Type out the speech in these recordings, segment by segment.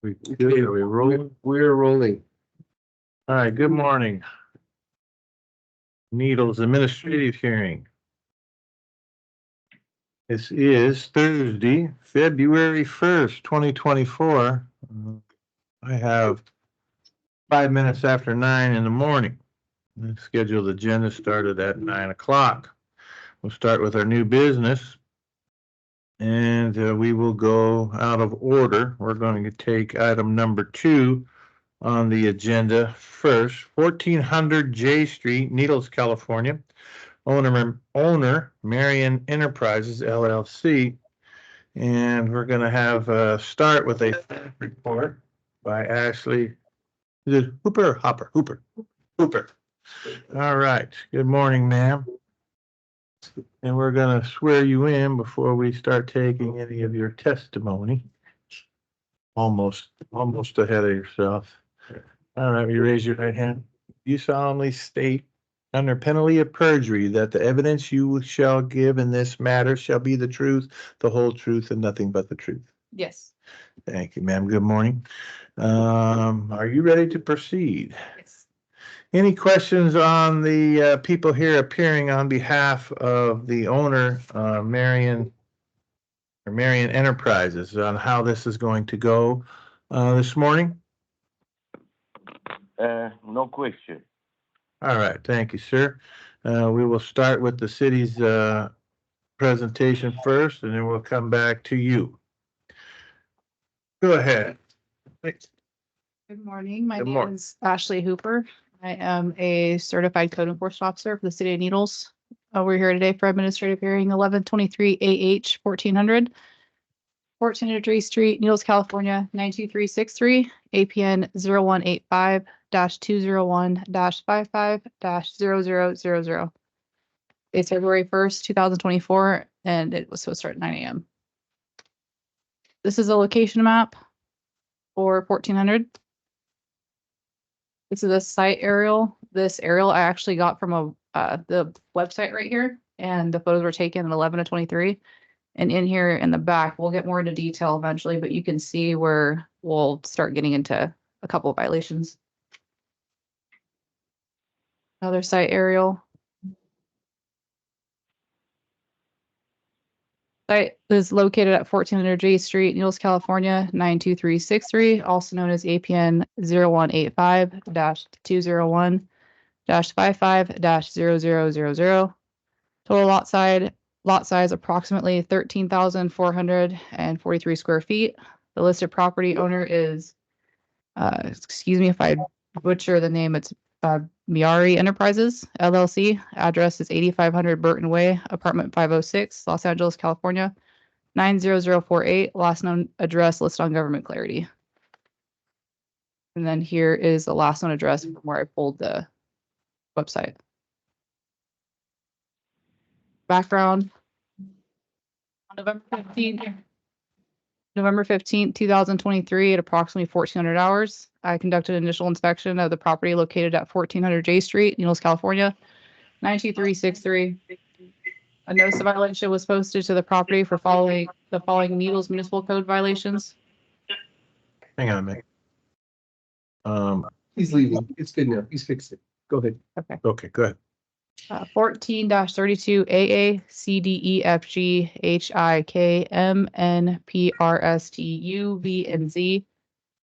We're rolling. We're rolling. All right, good morning. Needles Administrative Hearing. This is Thursday, February 1st, 2024. I have 5 minutes after 9 in the morning. The scheduled agenda started at 9 o'clock. We'll start with our new business. And we will go out of order. We're going to take item number 2 on the agenda first. 1400 J Street, Needles, California. Owner Marion Enterprises LLC. And we're going to have start with a report by Ashley. Is it Hooper or Hopper? Hooper. All right. Good morning, ma'am. And we're going to swear you in before we start taking any of your testimony. Almost ahead of yourself. All right, you raise your right hand. You solemnly state under penalty of perjury that the evidence you shall give in this matter shall be the truth, the whole truth, and nothing but the truth. Yes. Thank you, ma'am. Good morning. Are you ready to proceed? Yes. Any questions on the people here appearing on behalf of the owner, Marion Enterprises, on how this is going to go this morning? No question. All right, thank you, sir. We will start with the city's presentation first, and then we'll come back to you. Go ahead. Good morning. My Good name morning. is Ashley Hooper. I am a certified code enforcement officer for the city of Needles. We're here today for administrative hearing 1123 AH 1400 J Street, Needles, California 92363, APN 0185-201-55-0000. It's February 1st, 2024, and it was supposed to start at 9 a.m. This is a location map for 1400. This is a site aerial. This aerial I actually got from the website right here, and the photos were taken at 11 to 23. And in here in the back, we'll get more into detail eventually, but you can see where we'll start getting into a couple of violations. Another site aerial. Site is located at 1400 J Street, Needles, California, 92363, also known as APN 0185-201-55-0000. Total lot size approximately 13,443 square feet. The listed property owner is, excuse me if I butcher the name, it's Miari Enterprises LLC. Address is 8500 Burton Way, apartment 506, Los Angeles, California, 90048. Last known address listed on Government Clarity. And then here is the last known address from where I pulled the website. Background. On November 15th, 2023 at approximately 1400 hours, I conducted an initial inspection of the property located at 1400 J Street, Needles, California, 92363. A notice of violation was posted to the property for following Needles Municipal Code violations. Hang on a minute. He's leaving. It's good now. He's fixed it. Go ahead. Okay, go ahead. 14-32 AA CDEFG HIK MNPRSTU V and Z.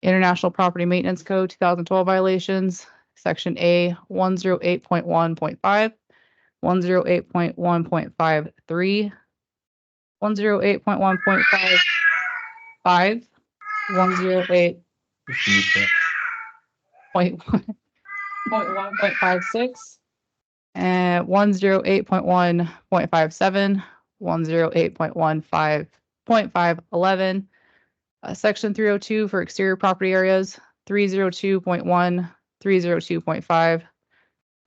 International Property Maintenance Code 2012 violations. Section A 108.1.5, 108.1.53, 108.1.55, 108.1.56. And 108.1.57, 108.15.511, section 302 for exterior property areas, 302.1, 302.5,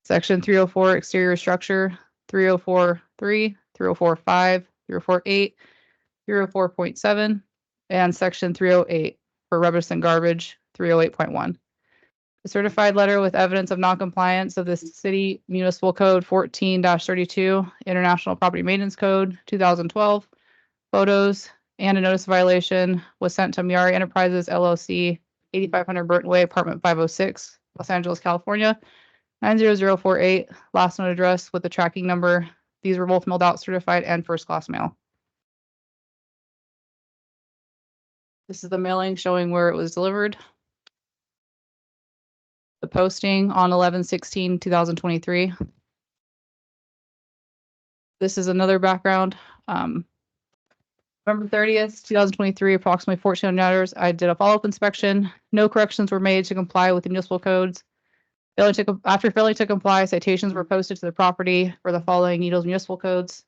section 304 exterior structure, 304.3, 304.5, 304.8, 304.7, and section 308 for rubbish and garbage, 308.1. A certified letter with evidence of noncompliance of the City Municipal Code 14-32, International Property Maintenance Code 2012, photos, and a notice of violation was sent to Miari Enterprises LLC, 8500 Burton Way, apartment 506, Los Angeles, California, 90048, last known address with the tracking number. These were both mailed out certified and first class mail. This is the mailing showing where it was delivered. The posting on 11/16/2023. This is another background. November 30th, 2023, approximately 1400 hours, I did a follow-up inspection. No corrections were made to comply with the municipal codes. After failing to comply, citations were posted to the property for the following Needles municipal codes.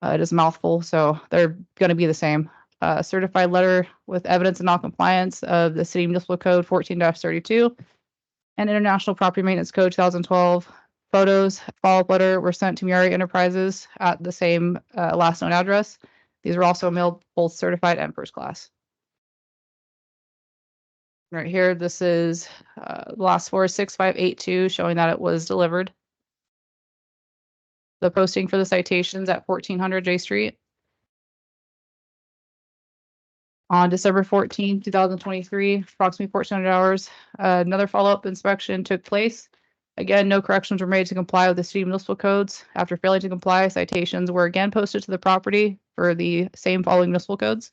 It is a mouthful, so they're going to be the same. Certified letter with evidence of non-compliance of the City Municipal Code 14-32 and International Property Maintenance Code 2012. Photos, follow-up letter were sent to Miari Enterprises at the same last known address. These were also mailed both certified and first class. Right here, this is the last four, 6582, showing that it was delivered. The posting for the citations at 1400 J Street. On December 14, 2023, approximately 1400 hours, another follow-up inspection took place. Again, no corrections were made to comply with the city municipal codes. After failing to comply, citations were again posted to the property for the same following municipal codes.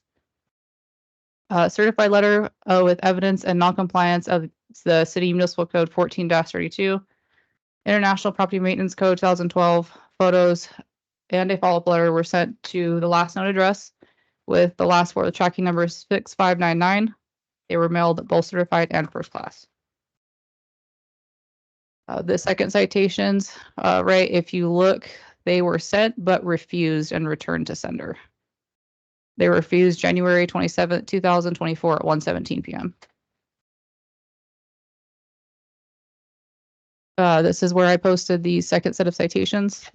Certified letter with evidence and non-compliance of the City Municipal Code 14-32, International Property Maintenance Code 2012, photos, and a follow-up letter were sent to the last known address with the last four of the tracking number 6599. They were mailed both certified and first class. The second citations, right, if you look, they were sent but refused and returned to sender. They were refused January 27th, 2024 at 1:17 p.m. This is where I posted the second set of citations.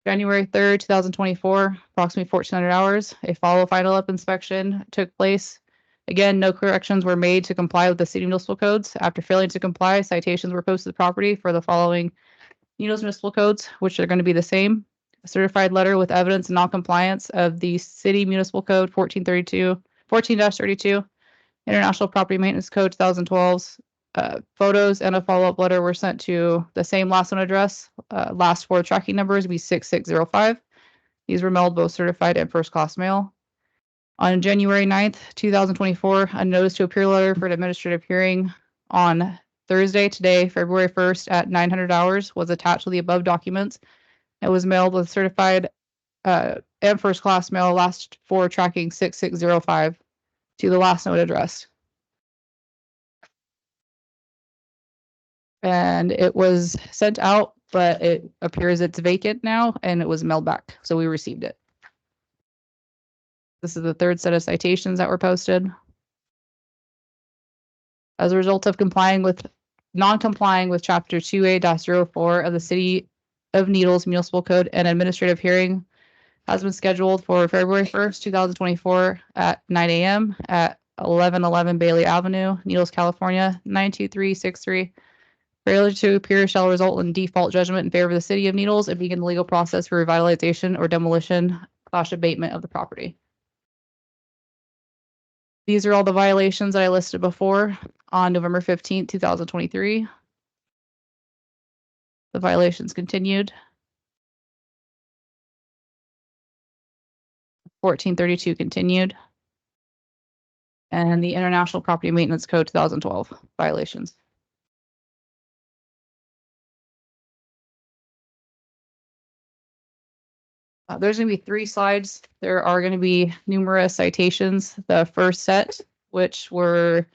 January 3rd, 2024, approximately 1400 hours, a follow-up inspection took place. Again, no corrections were made to comply with the city municipal codes. After failing to comply, citations were posted to the property for the following Needles municipal codes, which are going to be the same. A certified letter with evidence of non-compliance of the City Municipal Code 14-32, International Property Maintenance Code 2012. Photos and a follow-up letter were sent to the same last known address. Last four tracking numbers be 6605. These were mailed both certified and first class mail. On January 9th, 2024, a notice to appear letter for an administrative hearing on Thursday, today, February 1st at 900 hours was attached to the above documents. It was mailed with certified and first class mail, last four tracking 6605 to the last known address. And it was sent out, but it appears it's vacant now and it was mailed back. So we received it. This is the third set of citations that were posted. As a result of non-complying with Chapter 2A-04 of the City of Needles Municipal Code, an administrative hearing has been scheduled for February 1st, 2024 at 9 a.m. at 1111 Bailey Avenue, Needles, California, 92363. Failure to appear shall result in default judgment in favor of the City of Needles and begin the legal process for revitalization or demolition/abatement of the property. These are all the violations that I listed before on November 15th, 2023. The violations continued. 1432 continued. And the International Property Maintenance Code 2012 violations. There's going to be 3 slides. There are going to be numerous citations. The first set, which were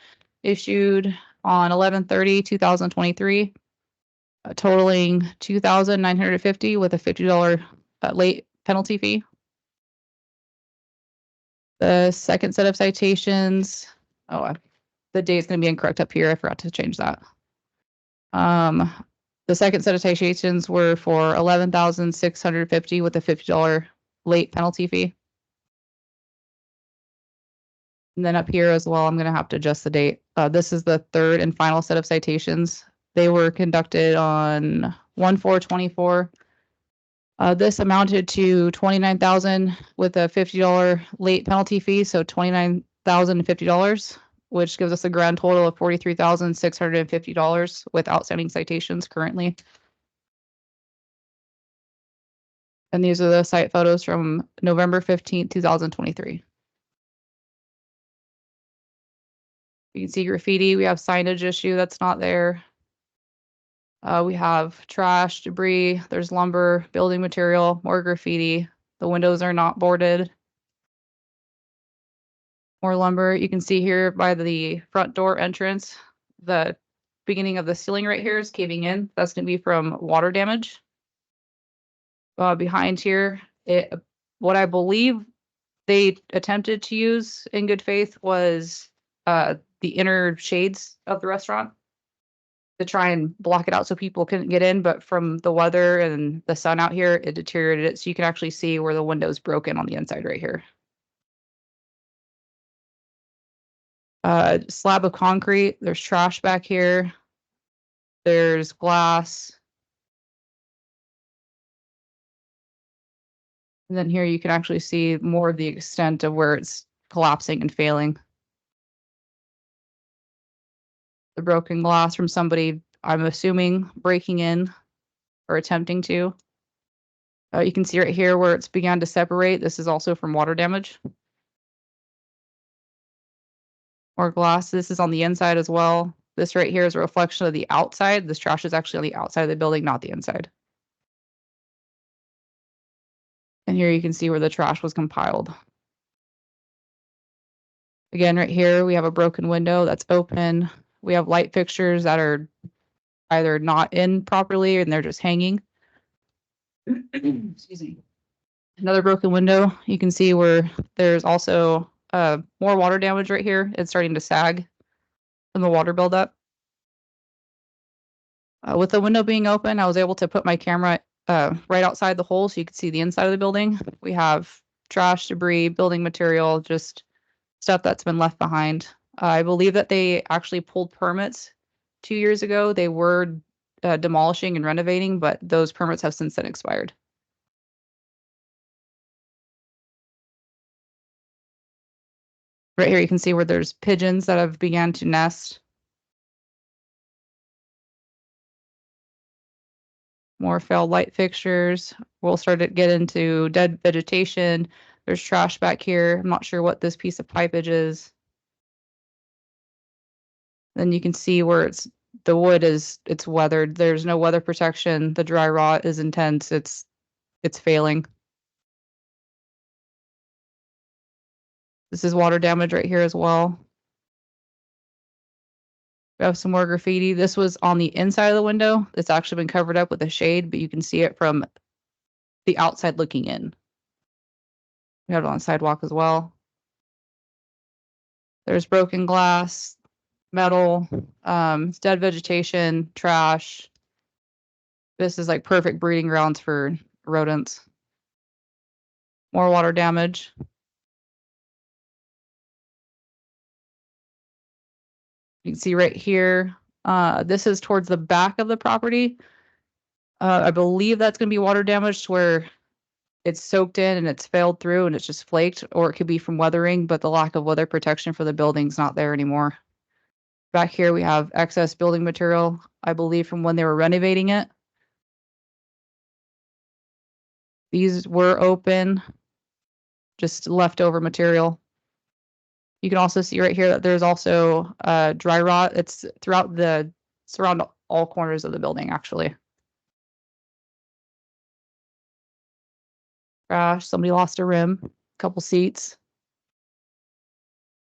issued on 11/30/2023, totaling $2,950 with a $50 late penalty fee. The second set of citations, the date's going to be incorrect up here. I forgot to change that. The second set of citations were for $11,650 with a $50 late penalty fee. And then up here as well, I'm going to have to adjust the date. This is the third and final set of citations. They were conducted on 1/4/24 This amounted to 29,000 with a $50 late penalty fee, so $29,050, which gives us a grand total of $43,650 with outstanding citations currently. And these are the site photos from November 15th, 2023. You can see graffiti. We have signage issue that's not there. We have trash, debris. There's lumber, building material, more graffiti. The windows are not boarded. More lumber. You can see here by the front door entrance, the beginning of the ceiling right here is caving in. That's going to be from water damage. Behind here, what I believe they attempted to use in good faith was the inner shades of the restaurant to try and block it out so people couldn't get in. But from the weather and the sun out here, it deteriorated it. So you can actually see where the window's broken on the inside right here. Slab of concrete. There's trash back here. There's glass. And then here you can actually see more of the extent of where it's collapsing and failing. The broken glass from somebody, I'm assuming, breaking in or attempting to. You can see right here where it's began to separate. This is also from water damage. More glass. This is on the inside as well. This right here is a reflection of the outside. This trash is actually on the outside of the building, not the inside. And here you can see where the trash was compiled. Again, right here, we have a broken window that's open. We have light fixtures that are either not in properly and they're just hanging. Excuse me. Another broken window. You can see where there's also more water damage right here. It's starting to sag from the water buildup. With the window being open, I was able to put my camera right outside the hole so you can see the inside of the building. We have trash, debris, building material, just stuff that's been left behind. I believe that they actually pulled permits 2 years ago. They were demolishing and renovating, but those permits have since then expired. Right here, you can see where there's pigeons that have began to nest. More failed light fixtures. We'll start to get into dead vegetation. There's trash back here. I'm not sure what this piece of pipage is. Then you can see where the wood it's weathered. There's no weather protection. The dry rot is intense. It's failing. This is water damage right here as well. We have some more graffiti. This was on the inside of the window. It's actually been covered up with a shade, but you can see it from the outside looking in. We have it on the sidewalk as well. There's broken glass, metal, dead vegetation, trash. This is like perfect breeding grounds for rodents. More water damage. You can see right here, this is towards the back of the property. I believe that's going to be water damage where it's soaked in and it's failed through and it's just flaked, or it could be from weathering, but the lack of weather protection for the building's not there anymore. Back here, we have excess building material, I believe from when they were renovating it. These were open, just leftover material. You can also see right here that there's also dry rot. It's around all corners of the building, actually. Trash, somebody lost a rim, a couple seats.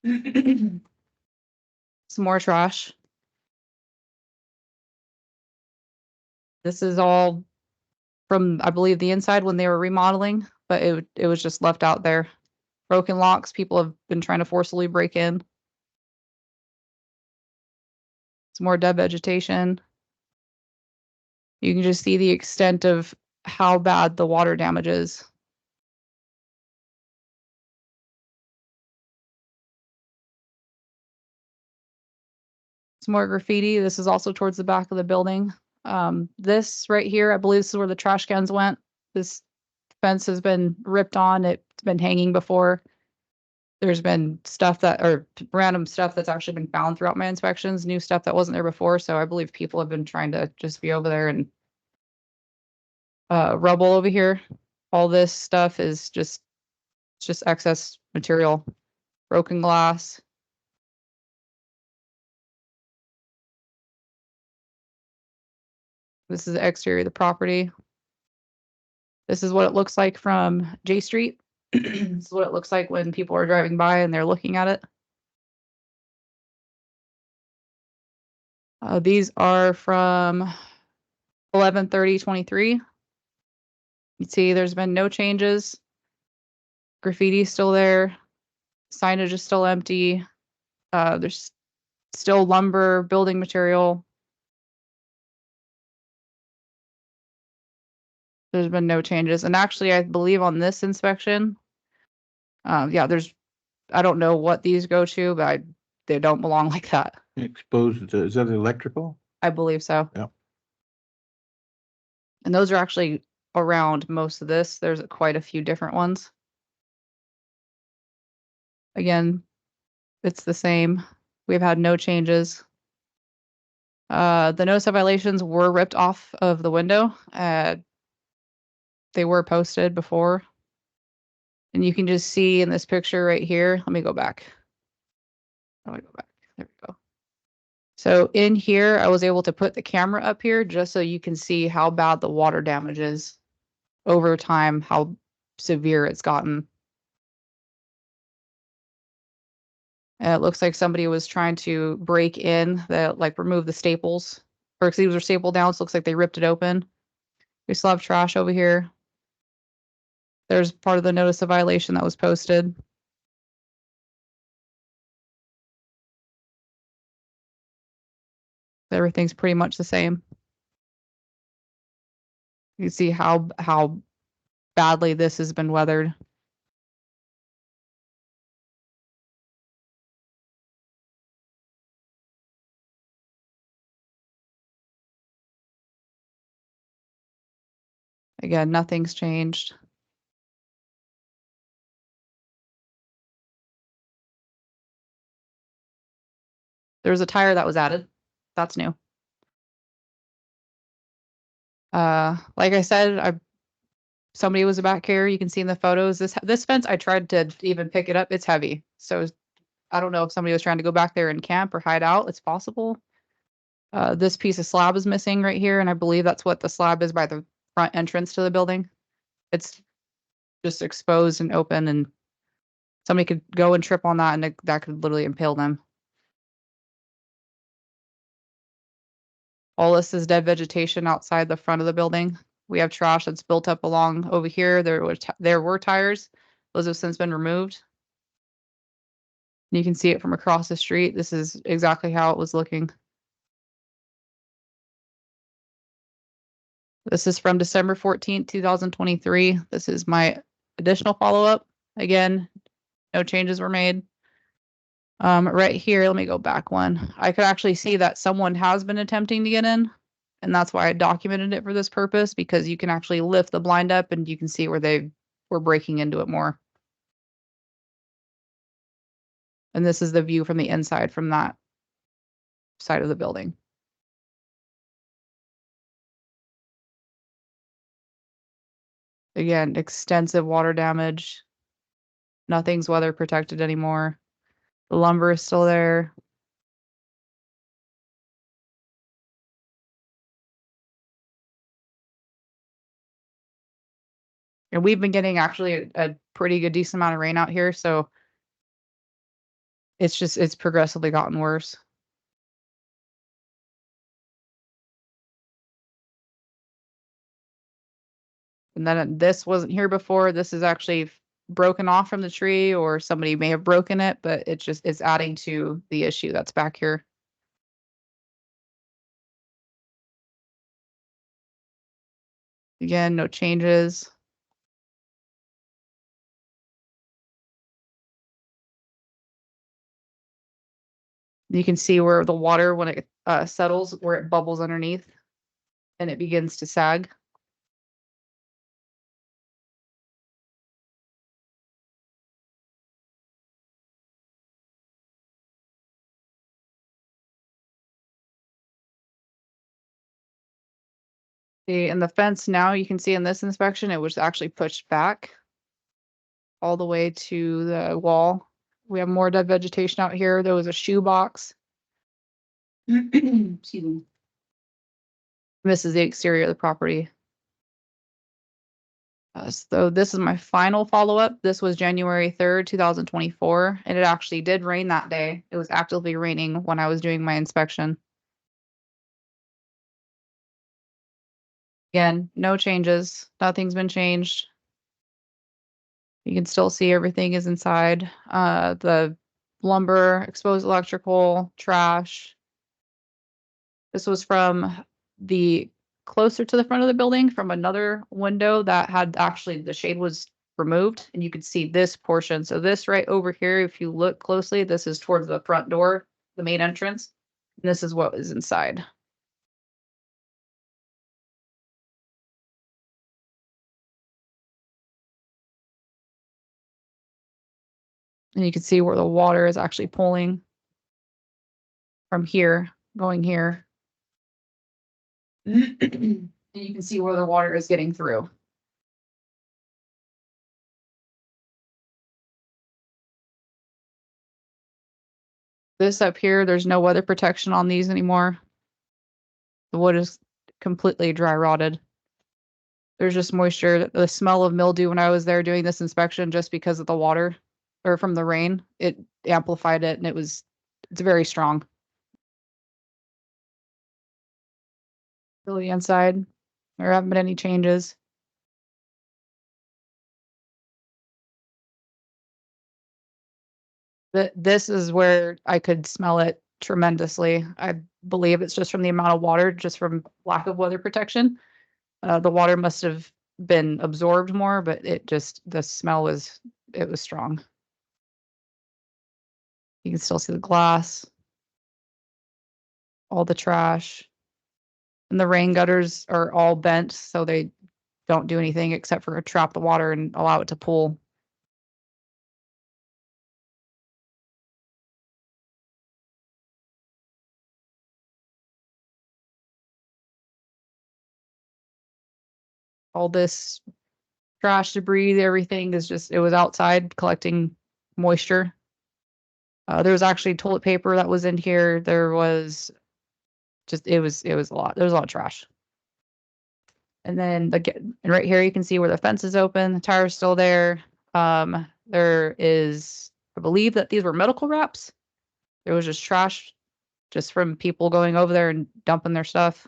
Some more trash. This is all from, I believe, the inside when they were remodeling, but it was just left out there. Broken locks, people have been trying to forcibly break in. Some more dead vegetation. You can just see the extent of how bad the water damage is. Some more graffiti. This is also towards the back of the building. This right here, I believe this is where the trash cans went. This fence has been ripped on. It's been hanging before. There's been stuff that, or random stuff that's actually been found throughout my inspections, new stuff that wasn't there before. So I believe people have been trying to just be over there and rubble over here. All this stuff is just, it's just excess material, broken glass. This is the exterior of the property. This is what it looks like from J Street. This is what it looks like when people are driving by and they're looking at it. These are from 11/30/23. You see there's been no changes. Graffiti is still there. Signage is still empty. There's still lumber, building material. There's been no changes. And actually, I believe on this inspection, yeah, I don't know what these go to, but they don't belong like that. Exposed to, is that electrical? I believe so. Yep. And those are actually around most of this. There's quite a few different ones. Again, it's the same. We've had no changes. The notice of violations were ripped off of the window. They were posted before. And you can just see in this picture right here. Let me go back. How do I go back? There we go. So in here, I was able to put the camera up here just so you can see how bad the water damage is over time, how severe it's gotten. And it looks like somebody was trying to break in like remove the staples, or these were stapled down. So it looks like they ripped it open. We still have trash over here. There's part of the notice of violation that was posted. Everything's pretty much the same. You see how badly this has been weathered. Again, nothing's changed. There was a tire that was added. That's new. Like I said, somebody was back here. You can see in the photos, this fence, I tried to even pick it up. It's heavy. So I don't know if somebody was trying to go back there and camp or hide out. It's possible. This piece of slab is missing right here, and I believe that's what the slab is by the front entrance to the building. It's just exposed and open, and somebody could go and trip on that, and that could literally impale them. All this is dead vegetation outside the front of the building. We have trash that's built up along over here. There were tires. Those have since been removed. You can see it from across the street. This is exactly how it was looking. This is from December 14th, 2023. This is my additional follow-up. Again, no changes were made. Right here, let me go back one. I could actually see that someone has been attempting to get in, and that's why I documented it for this purpose, because you can actually lift the blind up and you can see where they were breaking into it more. And this is the view from the inside from that side of the building. Again, extensive water damage. Nothing's weather protected anymore. The lumber is still there. And we've been getting actually a pretty good decent amount of rain out here, so it's progressively gotten worse. And then this wasn't here before. This is actually broken off from the tree, or somebody may have broken it, but it's adding to the issue that's back here. Again, no changes. You can see where the water, when it settles, where it bubbles underneath and it begins to sag. See, and the fence now you can see in this inspection, it was actually pushed back all the way to the wall. We have more dead vegetation out here. There was a shoe box. Excuse me. This is the exterior of the property. So this is my final follow-up. This was January 3rd, 2024, and it actually did rain that day. It was actively raining when I was doing my inspection. Again, no changes. Nothing's been changed. You can still see everything is inside. The lumber, exposed electrical, trash. This was from the closer to the front of the building from another window that had actually the shade was removed, and you could see this portion. So this right over here, if you look closely, this is towards the front door, the main entrance. And this is what is inside. And you can see where the water is actually pulling from here, going here. And you can see where the water is getting through. This up here, there's no weather protection on these anymore. The wood is completely dry rotted. There's just moisture. The smell of mildew when I was there doing this inspection, just because of the water or from the rain, it amplified it, and it's very strong. Really inside, there haven't been any changes. This is where I could smell it tremendously. I believe it's just from the amount of water, just from lack of weather protection. The water must have been absorbed more, but the smell was strong. You can still see the glass, all the trash. And the rain gutters are all bent, so they don't do anything except for trap the water and allow it to pool. All this trash, debris, everything is it was outside collecting moisture. There was actually toilet paper that was in here. There was it was a lot. There was a lot of trash. And then right here, you can see where the fence is open. The tire's still there. There is, I believe that these were medical wraps. There was just trash just from people going over there and dumping their stuff.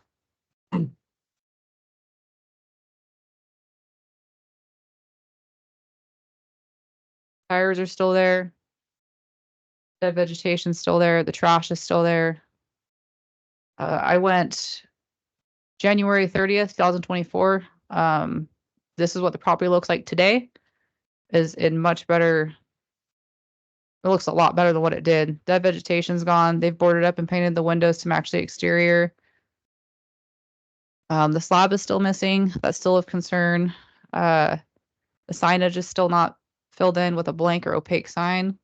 Tires are still there. The vegetation's still there. The trash is still there. I went January 30th, 2024. This is what the property looks like today. Is in much better. It looks a lot better than what it did. That vegetation's gone. They've boarded up and painted the windows to match the exterior. The slab is still missing. That's still of concern. The signage is still not filled in with a blank or opaque sign.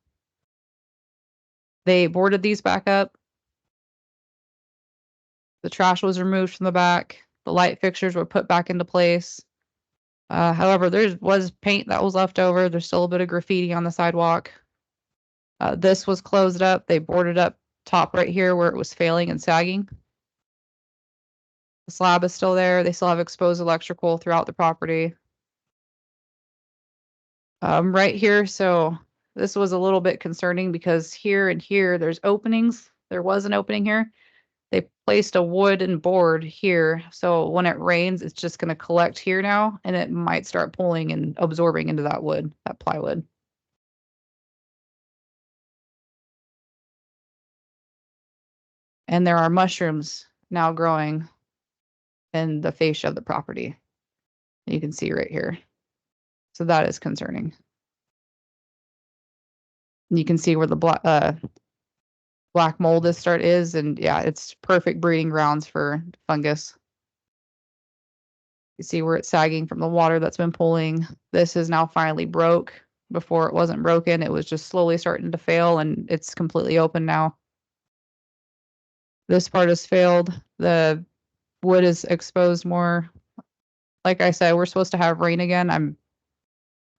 They boarded these back up. The trash was removed from the back. The light fixtures were put back into place. However, there was paint that was left over. There's still a bit of graffiti on the sidewalk. This was closed up. They boarded up top right here where it was failing and sagging. The slab is still there. They still have exposed electrical throughout the property. Right here, so this was a little bit concerning because here and here there's openings. There was an opening here. They placed a wooden board here, so when it rains, it's just going to collect here now, and it might start pulling and absorbing into that wood, that plywood. And there are mushrooms now growing in the fascia of the property. You can see right here. So that is concerning. And you can see where the black mold is, and yeah, it's perfect breeding grounds for fungus. You see where it's sagging from the water that's been pulling. This is now finally broke. Before it wasn't broken, it was just slowly starting to fail, and it's completely open now. This part has failed. The wood is exposed more. like I said, we're supposed to have rain again.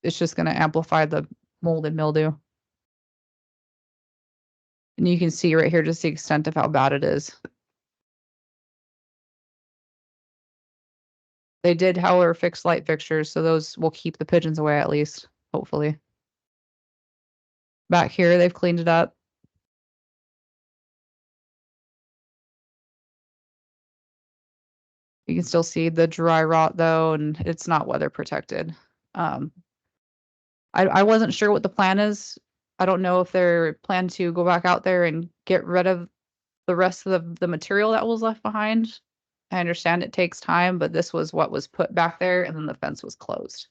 It's just gonna amplify the mold and mildew. And you can see right here just the extent of how bad it is. They did, however, fix light fixtures, so those will keep the pigeons away at least, hopefully. Back here, they've cleaned it up. You can still see the dry rot though, and it's not weather protected. I wasn't sure what the plan is. I don't know if they're plan to go back out there and get rid of the rest of the material that was left behind. I understand it takes time, but this was what was put back there, and then the fence was closed.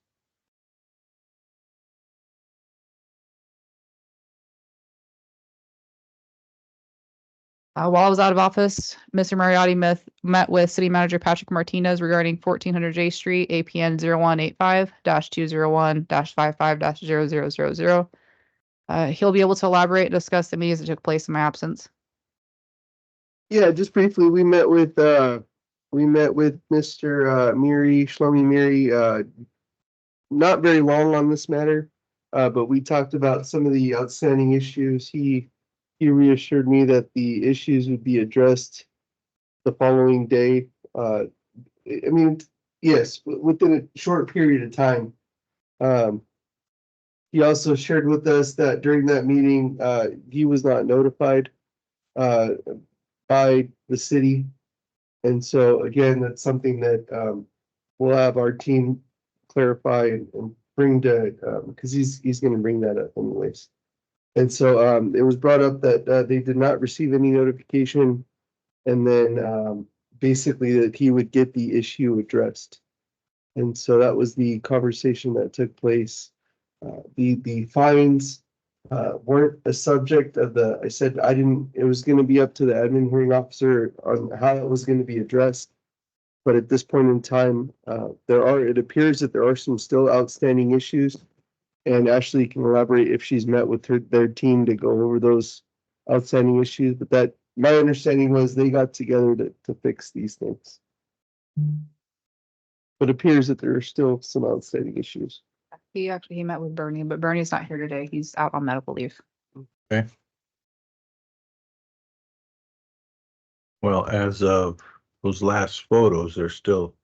While I was out of office, Mr. Mariotti met with City Manager Patrick Martinez regarding 1400 J Street, APN 0185-201-55-0000. He'll be able to elaborate and discuss the meetings that took place in my absence. Yeah, just briefly, we met with Mr. Shlomi Miri, not very long on this matter, but we talked about some of the outstanding issues. He reassured me that the issues would be addressed the following day. I mean, yes, within a short period of time. He also shared with us that during that meeting, he was not notified by the city. And so again, that's something that we'll have our team clarify and bring to, because he's going to bring that up anyways. And so it was brought up that they did not receive any notification, and then basically that he would get the issue addressed. And so that was the conversation that took place. The fines weren't a subject of the, I said it was going to be up to the admin hearing officer on how it was going to be addressed. But at this point in time, it appears that there are some still outstanding issues. And Ashley can elaborate if she's met with their team to go over those outstanding issues. But my understanding was they got together to fix these things. But it appears that there are still some outstanding issues. He met with Bernie, but Bernie's not here today. He's out on medical leave. Okay. Well, as of those last photos, there's still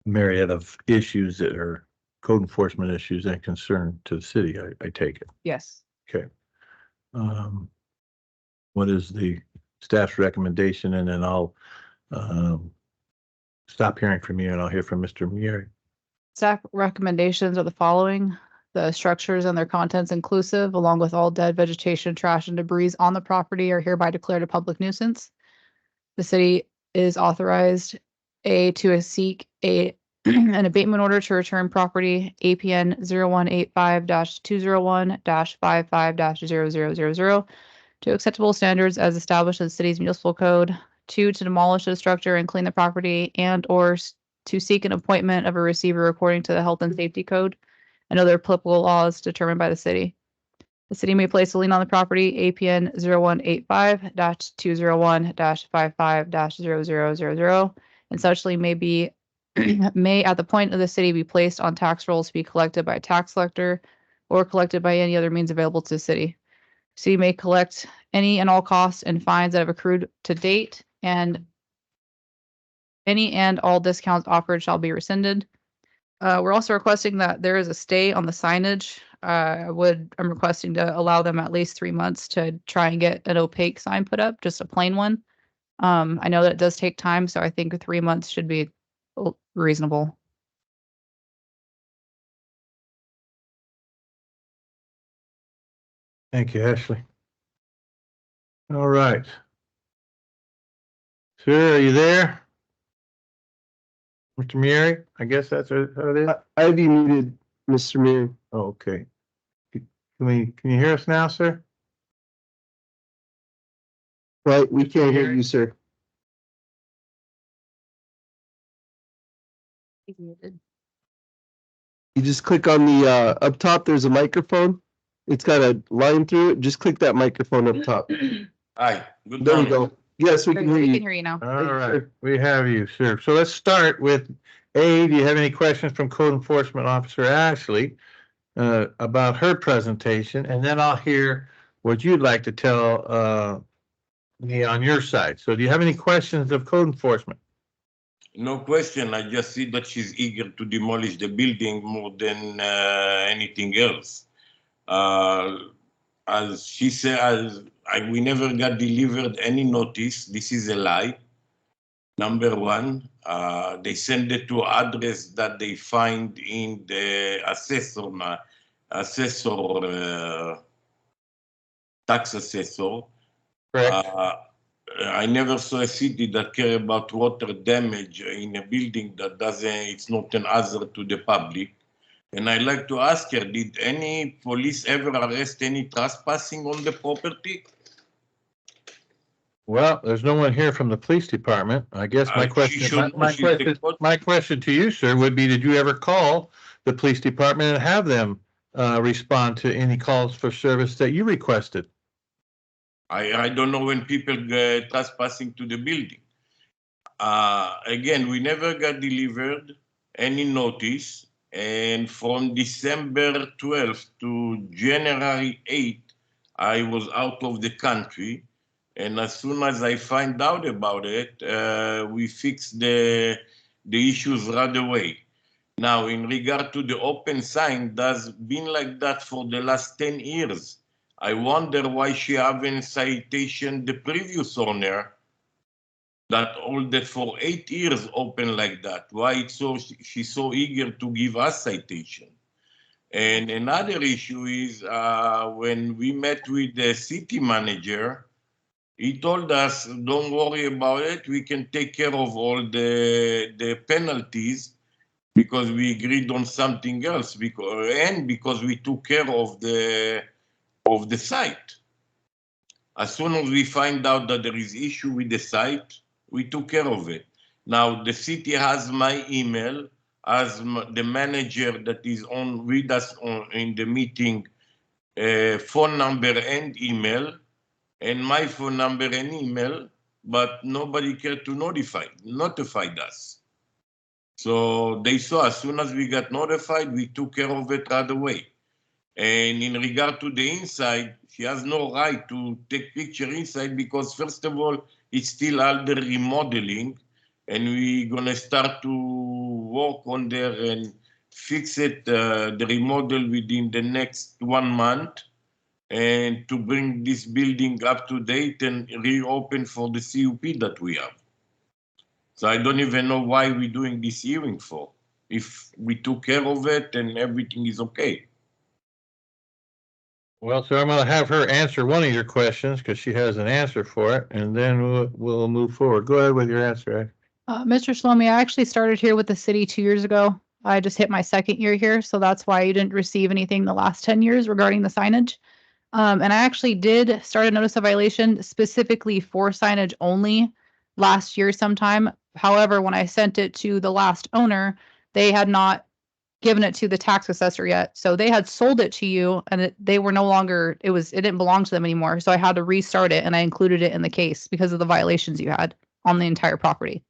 a myriad of issues that are code enforcement issues and concern to the city, I take it. Yes. Okay. What is the staff's recommendation? And then I'll stop hearing from you and I'll hear from Mr. Mieri. Staff recommendations are the following. The structures and their contents inclusive, along with all dead vegetation, trash, and debris on the property are hereby declared a public nuisance. The city is authorized to seek an abatement order to return property APN 0185-201-55-0000 to acceptable standards as established in the city's municipal code. 2, to demolish the structure and clean the property, and or to seek an appointment of a receiver according to the health and safety code and other applicable laws determined by the city. The city may place a lien on the property APN 0185-201-55-0000, and such lien may at the point of the city be placed on tax rolls to be collected by a tax collector or collected by any other means available to the city. City may collect any and all costs and fines that have accrued to date, and any and all discounts offered shall be rescinded. We're also requesting that there is a stay on the signage. I'm requesting to allow them at least 3 months to try and get an opaque sign put up, just a plain one. I know that it does take time, so I think 3 months should be reasonable. Thank you, Ashley. All right. Sir, are you there? Mr. Mieri, I guess that's how it is. I have you muted, Mr. Miri. Oh, okay. Can you hear us now, sir? Right, we can't hear you, sir. You just click on the up top, there's a microphone. It's got a line through it. Just click that microphone up top. Hi, good There we morning. go. Yes, we can hear We can you. hear you now. All right, we have you, sir. So let's start with A, do you have any questions from Code Enforcement Officer Ashley about her presentation? And then I'll hear what you'd like to tell me on your side. So do you have any questions of Code Enforcement? No question. I just see that she's eager to demolish the building more than anything else. As she said, we never got delivered any notice. This is a lie. Number one, they send it to address that they find in the tax assessor. Correct. I never saw a city that care about water damage in a building that it's not an hazard to the public. And I'd like to ask her, did any police ever arrest any trespassing on the property? Well, there's no one here from the police department. I guess my question to you, sir, would be, did you ever call the police department and have them respond to any calls for service that you requested? I don't know when people get trespassing to the building. Again, we never got delivered any notice. And from December 12th to January 8th, I was out of the country. And as soon as I find out about it, we fixed the issues right away. Now, in regard to the open sign, that's been like that for the last 10 years. I wonder why she haven't citation the previous owner that all that for 8 years open like that. Why she's so eager to give us citation? And another issue is when we met with the city manager, he told us, don't worry about it. We can take care of all the penalties because we agreed on something else because we took care of the site. As soon as we find out that there is issue with the site, we took care of it. Now, the city has my email, as the manager that is on with us in the meeting, phone number and email, and my phone number and email, but nobody cared to notify us. So they saw as soon as we got notified, we took care of it right away. And in regard to the inside, she has no right to take picture inside because first of all, it's still under remodeling, and we're gonna start to work on there and fix it, the remodel within the next 1 month, and to bring this building up to date and reopen for the CUP that we have. So I don't even know why we're doing this hearing for, if we took care of it and everything is okay. Well, so I'm going to have her answer one of your questions because she has an answer for it, and then we'll move forward. Go ahead with your answer. Mr. Shlomi, I actually started here with the city 2 years ago. I just hit my second year here, so that's why you didn't receive anything the last 10 years regarding the signage. And I actually did start a notice of violation specifically for signage only last year sometime. However, when I sent it to the last owner, they had not given it to the tax assessor yet. So they had sold it to you and they were no longer, it didn't belong to them anymore. So I had to restart it and I included it in the case because of the violations you had on the entire property.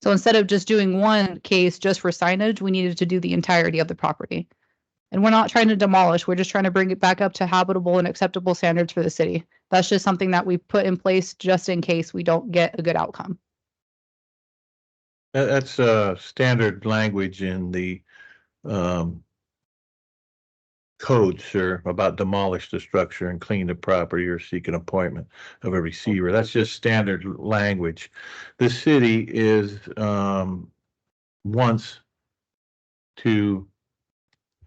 So instead of just doing one case just for signage, we needed to do the entirety of the property. And we're not trying to demolish, we're just trying to bring it back up to habitable and acceptable standards for the city. That's just something that we put in place just in case we don't get a good outcome. That's standard language in the code, sir, about demolish the structure and clean the property or seek an appointment of a receiver. That's just standard language. The city wants to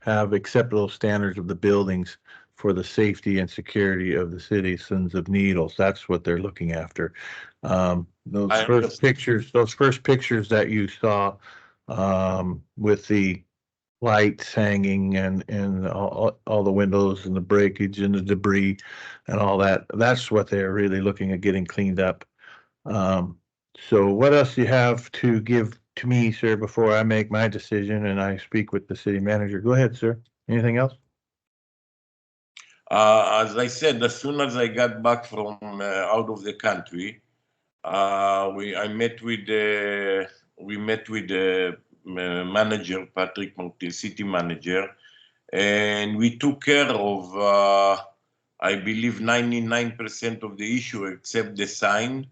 have acceptable standards of the buildings for the safety and security of the citizens of Needles. That's what they're looking after. Those first pictures that you saw with the lights hanging and all the windows and the breakage and the debris and all that, that's what they're really looking at getting cleaned up. So what else do you have to give to me, sir, before I make my decision and I speak with the city manager? Go ahead, sir. Anything else? As I said, as soon as I got back from out of the country, I met with the we met with the manager, Patrick Montiel, city manager, and we took care of, I believe, 99% of the issue except the sign,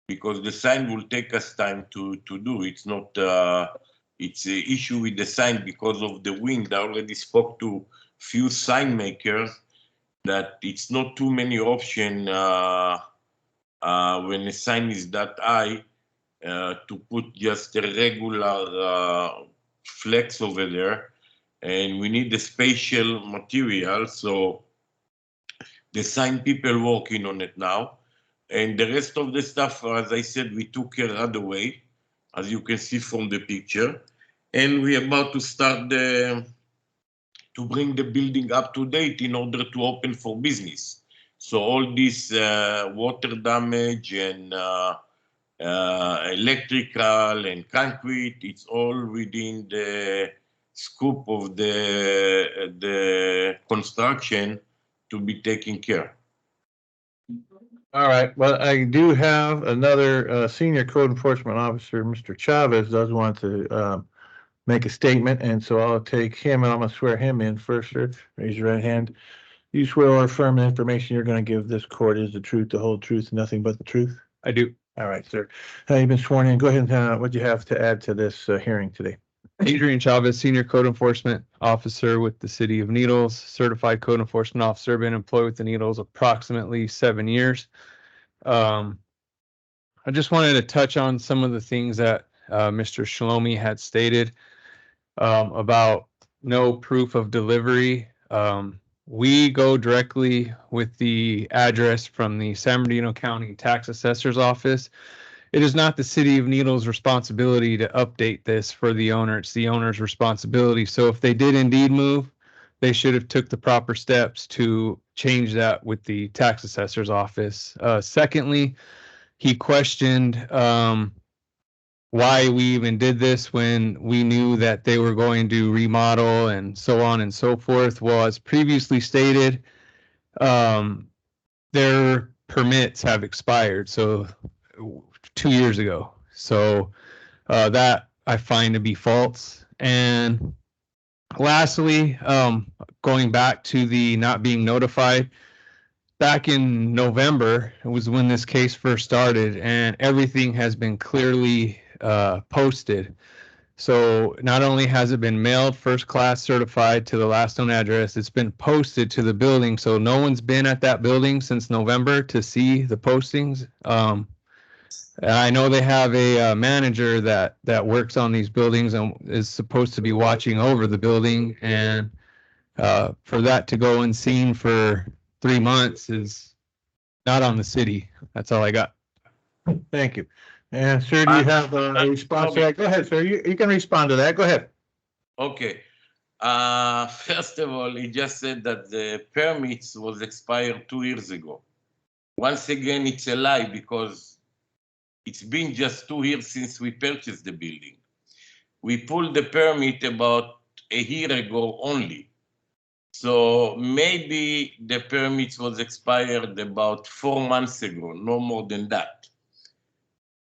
because the sign will take us time to do. It's not, it's an issue with the sign because of the wind. I already spoke to few sign makers that it's not too many options when a sign is that high to put just a regular flex over there, and we need the spatial material. So the sign people working on it now, and the rest of the stuff, as I said, we took care right away, as you can see from the picture, and we're about to start to bring the building up to date in order to open for business. So all this water damage and electrical and concrete, it's all within the scope of the construction to be taken care. All right, well, I do have another senior code enforcement officer, Mr. Chavez, does want to make a statement, and so I'll take him and I'm gonna swear him in first, sir. Raise your right hand. You swear or affirm the information you're gonna give this court is the truth, the whole truth, and nothing but the truth? I do. All right, sir. You've been sworn in. Go ahead and what do you have to add to this hearing today? Adrian Chavez, Senior Code Enforcement Officer with the City of Needles, Certified Code Enforcement Officer, been employed with the Needles approximately 7 years. I just wanted to touch on some of the things that Mr. Shalomi had stated about no proof of delivery. We go directly with the address from the San Bernardino County Tax Assessor's Office. It is not the City of Needles' responsibility to update this for the owner. It's the owner's responsibility. So if they did indeed move, they should have took the proper steps to change that with the tax assessor's office. Secondly, he questioned why we even did this when we knew that they were going to remodel and so on and so forth. Well, as previously stated, their permits have expired. So 2 years ago. So that I find to be false. And lastly, going back to the not being notified, back in November, it was when this case first started, and everything has been clearly posted. So not only has it been mailed first class certified to the last known address, it's been posted to the building. So no one's been at that building since November to see the postings. I know they have a manager that works on these buildings and is supposed to be watching over the building, and for that to go unseen for 3 months is not on the city. That's all I got. Thank you. And sir, do you have a response to that? Go ahead, sir. You can respond to that. Go ahead. Okay. First of all, he just said that the permits was expired 2 years ago. Once again, it's a lie, because it's been just 2 years since we purchased the building. We pulled the permit about a year ago only. So maybe the permit was expired about 4 months ago, no more than that.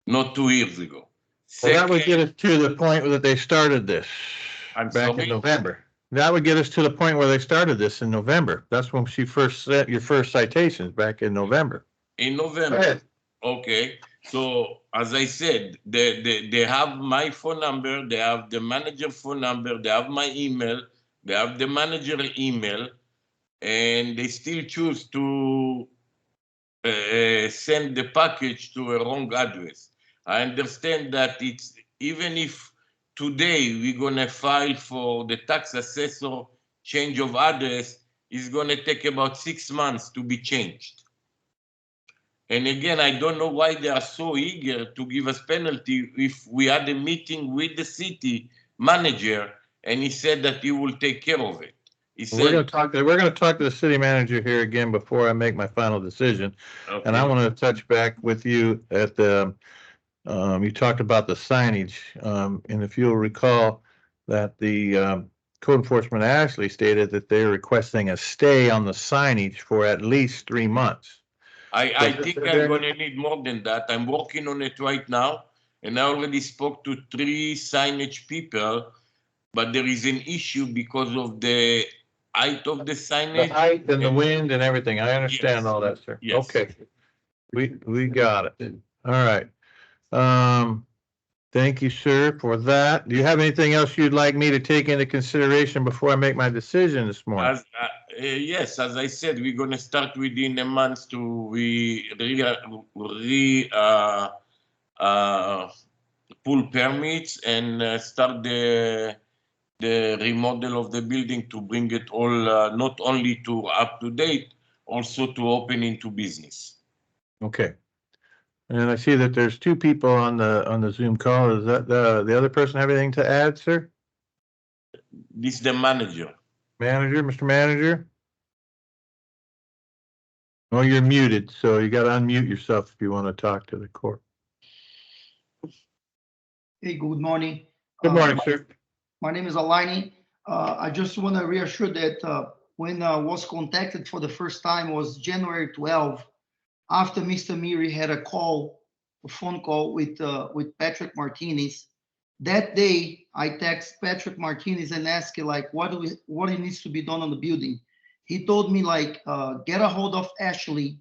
Not 2 years ago. Well, that would get us to the point that they started this I'm back sorry? in November. That would get us to the point where they started this in November. That's when she first set your first citations back in November. In November. Go ahead. Okay. So as I said, they have my phone number, they have the manager phone number, they have my email, they have the manager email, and they still choose to send the package to a wrong address. I understand that it's, even if today we're gonna file for the tax assessor change of address, it's gonna take about 6 months to be changed. And again, I don't know why they are so eager to give us penalty if we had a meeting with the city manager and he said that he will take care of it. He We're said, going to talk to the city manager here again before I make my final decision. And I okay, want to touch back with you at the, you talked about the signage. And if you'll recall that the code enforcement actually stated that they're requesting a stay on the signage for at least 3 months. I think I'm gonna need more than that. I'm working on it right now. and I already spoke to 3 signage people, but there is an issue because of the height of the The signage. height and the wind and everything. I understand Yes. all that, sir. Yes. Okay. We got it. All right. Thank you, sir, for that. Do you have anything else you'd like me to take into consideration before I make my decision this morning? Yes, as I said, we're gonna start within a month to pull permits and start the remodel of the building to bring it all not only to up to date, also to open into business. Okay. And I see that there's 2 people on the Zoom call. Is that the other person have anything to add, sir? This is the manager. Manager, Mr. Manager? Oh, you're muted, so you gotta unmute yourself if you want to talk to the court. Hey, good morning. Good morning, sir. My name is Alaini. I just want to reassure that when I was contacted for the first time was January 12, after Mr. Miri had a phone call with Patrick Martinez. That day, I text Patrick Martinez and asked like, what needs to be done on the building. He told me like, get a hold of Ashley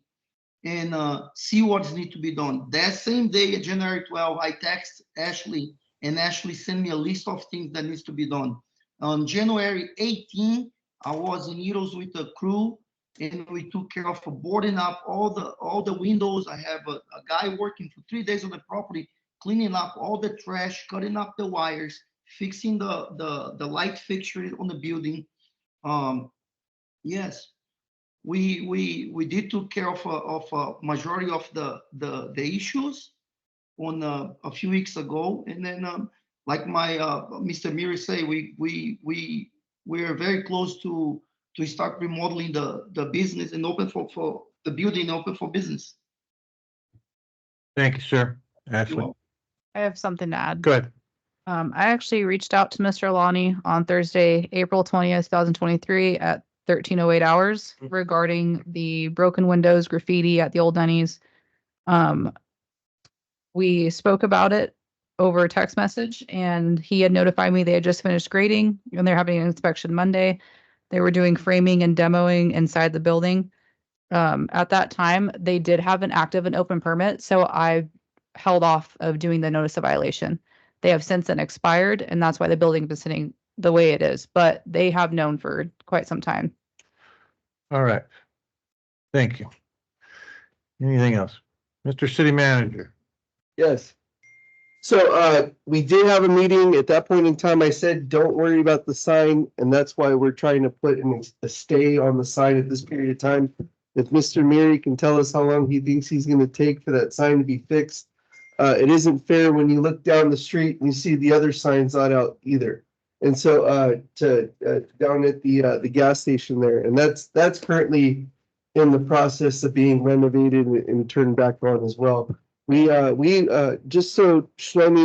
and see what needs to be done. That same day, January 12, I text Ashley, and Ashley sent me a list of things that needs to be done. On January 18, I was in Heroes with the crew, and we took care of boarding up all the windows. I have a guy working for 3 days on the property, cleaning up all the trash, cutting up the wires, fixing the light fixture on the building. Yes. We did took care of a majority of the issues on a few weeks ago, and then like my Mr. Miri say, we're very close to start remodeling the business and open for the building open for business. Thank you, sir. Ashley, I have something to add. go ahead. I actually reached out to Mr. Alani on Thursday, April 20th, 2023 at 13:08 hours regarding the broken windows, graffiti at the old Denny's. We spoke about it over text message, and he had notified me they had just finished grading and they're having an inspection Monday. They were doing framing and demoing inside the building. At that time, they did have an active and open permit, so I held off of doing the notice of violation. They have since then expired, and that's why the building is sitting the way it is, but they have known for quite some time. All right. Thank you. Anything else? Mr. City Manager? Yes. So we did have a meeting. At that point in time, I said, don't worry about the sign, and that's why we're trying to put a stay on the sign at this period of time. If Mr. Miri can tell us how long he thinks he's going to take for that sign to be fixed, it isn't fair when you look down the street and you see the other signs not out either. And so down at the gas station there, and that's currently in the process of being renovated and turned back on as well. We just so Shlomi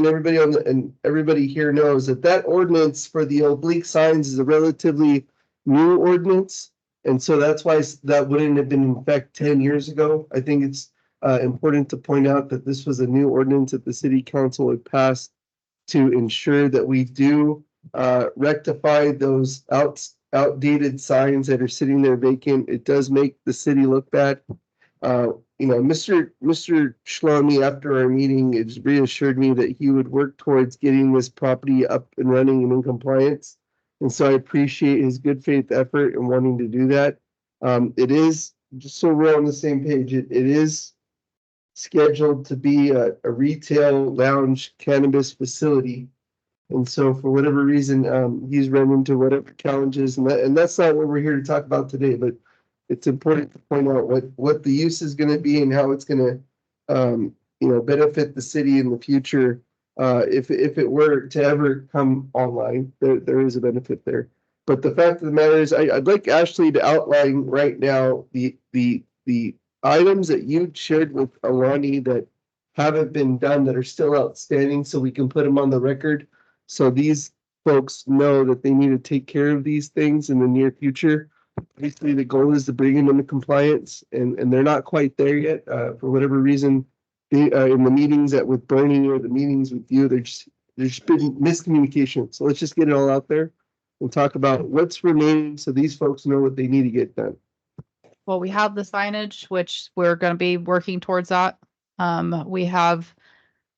and everybody here knows that ordinance for the oblique signs is a relatively new ordinance, and so that's why that wouldn't have been in effect 10 years ago. I think it's important to point out that this was a new ordinance that the city council had passed to ensure that we do rectify those outdated signs that are sitting there vacant. It does make the city look bad. Mr. Shlomi, after our meeting, has reassured me that he would work towards getting this property up and running and in compliance. And so I appreciate his good faith effort in wanting to do that. It is, just so we're on the same page, it is scheduled to be a retail lounge cannabis facility. And so for whatever reason, he's run into whatever challenges, and that's not what we're here to talk about today, but it's important to point out what the use is going to be and how it's going to, benefit the city in the future. If it were to ever come online, there is a benefit there. But the fact of the matter is, I'd like Ashley to outline right now the items that you shared with Alani that haven't been done, that are still outstanding, so we can put them on the record. So these folks know that they need to take care of these things in the near future. Basically, the goal is to bring them into compliance, and they're not quite there yet. For whatever reason, they, in the meetings that with Bernie or the meetings with you, there's been miscommunication. So let's just get it all out there and talk about what's remaining so these folks know what they need to get done. Well, we have the signage, which we're gonna be working towards that. We have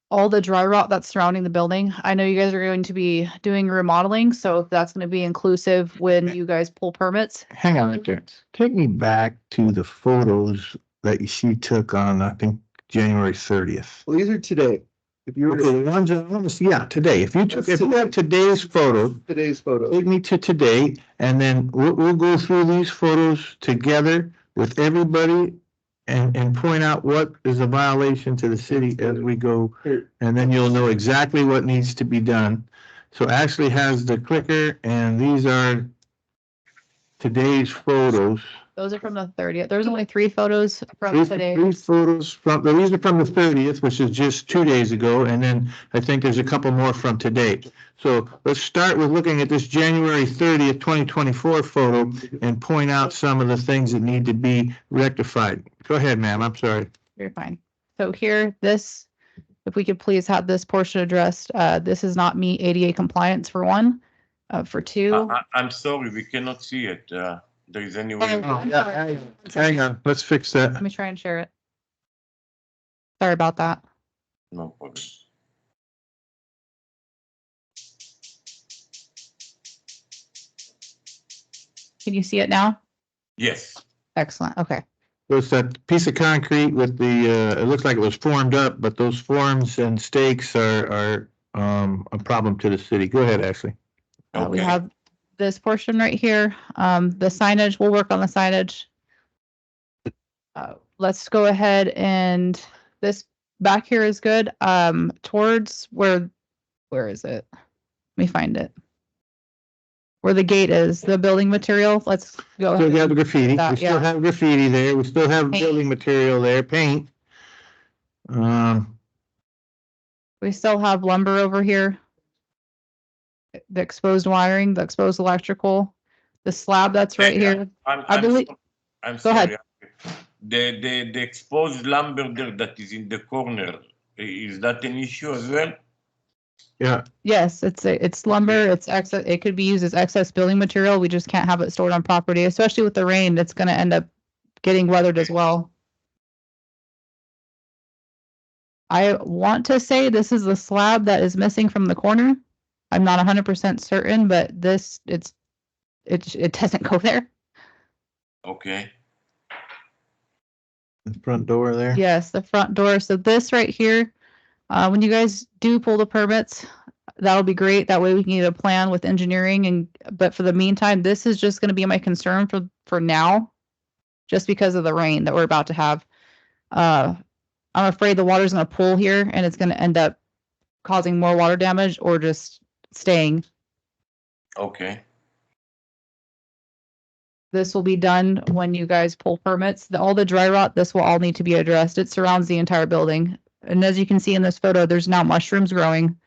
all the dry rot that's surrounding the building. I know you guys are going to be doing remodeling, so that's gonna be inclusive when you guys pull permits. Hang on right there. Take me back to the photos that she took on, I think, January 30th. Well, these are today. If you Okay, were the ones that, yeah, today. If you have today's photos, today's photo, take me to today, and then we'll go through these photos together with everybody and point out what is a violation to the city as we go, here, and then you'll know exactly what needs to be done. So Ashley has the clicker, and these are today's photos. Those are from the 30th. There's only 3 photos from Three today. photos from, these are from the 30th, which is just 2 days ago, and then I think there's a couple more from today. So let's start with looking at this January 30th, 2024 photo and point out some of the things that need to be rectified. Go ahead, ma'am, I'm sorry. You're fine. So here, this, if we could please have this portion addressed, this is not meet ADA compliance for one. For two, I'm sorry, we cannot see it. There is any way. Oh, yeah, Hang on, let's fix that. let me try and share it. Sorry about that. No problem. Can you see it now? Yes. Excellent. Okay. There's that piece of concrete with the, it looks like it was formed up, but those forms and stakes are a problem to the city. Go ahead, Ashley. We Okay. have this portion right here. The signage, we'll work on the signage. Let's go ahead and this back here is good. Towards where is it? Let me find it. Where the gate is, the building material. Let's go Still got ahead. the graffiti. that, We still yeah. have graffiti there. We still have Paint. building material there, paint. We still have lumber over here. The exposed wiring, the exposed electrical, the slab that's right here. I believe- I'm Go ahead. sorry. The exposed lumber there that is in the corner, is that an issue as well? Yeah, Yes, it's lumber. It's excess. It could be used as excess building material. We just can't have it stored on property, especially with the rain. It's going to end up getting weathered as well. I want to say this is the slab that is missing from the corner. I'm not 100% certain, but it doesn't go there. Okay. the front door there. Yes, the front door. So this right here, when you guys do pull the permits, that'll be great. That way we can get a plan with engineering but for the meantime, this is just going to be my concern for now, just because of the rain that we're about to have. I'm afraid the water's going to pool here and it's going to end up causing more water damage or just staying. Okay. This will be done when you guys pull permits. All the dry rot, this will all need to be addressed. It surrounds the entire building. And as you can see in this photo, there's now mushrooms growing.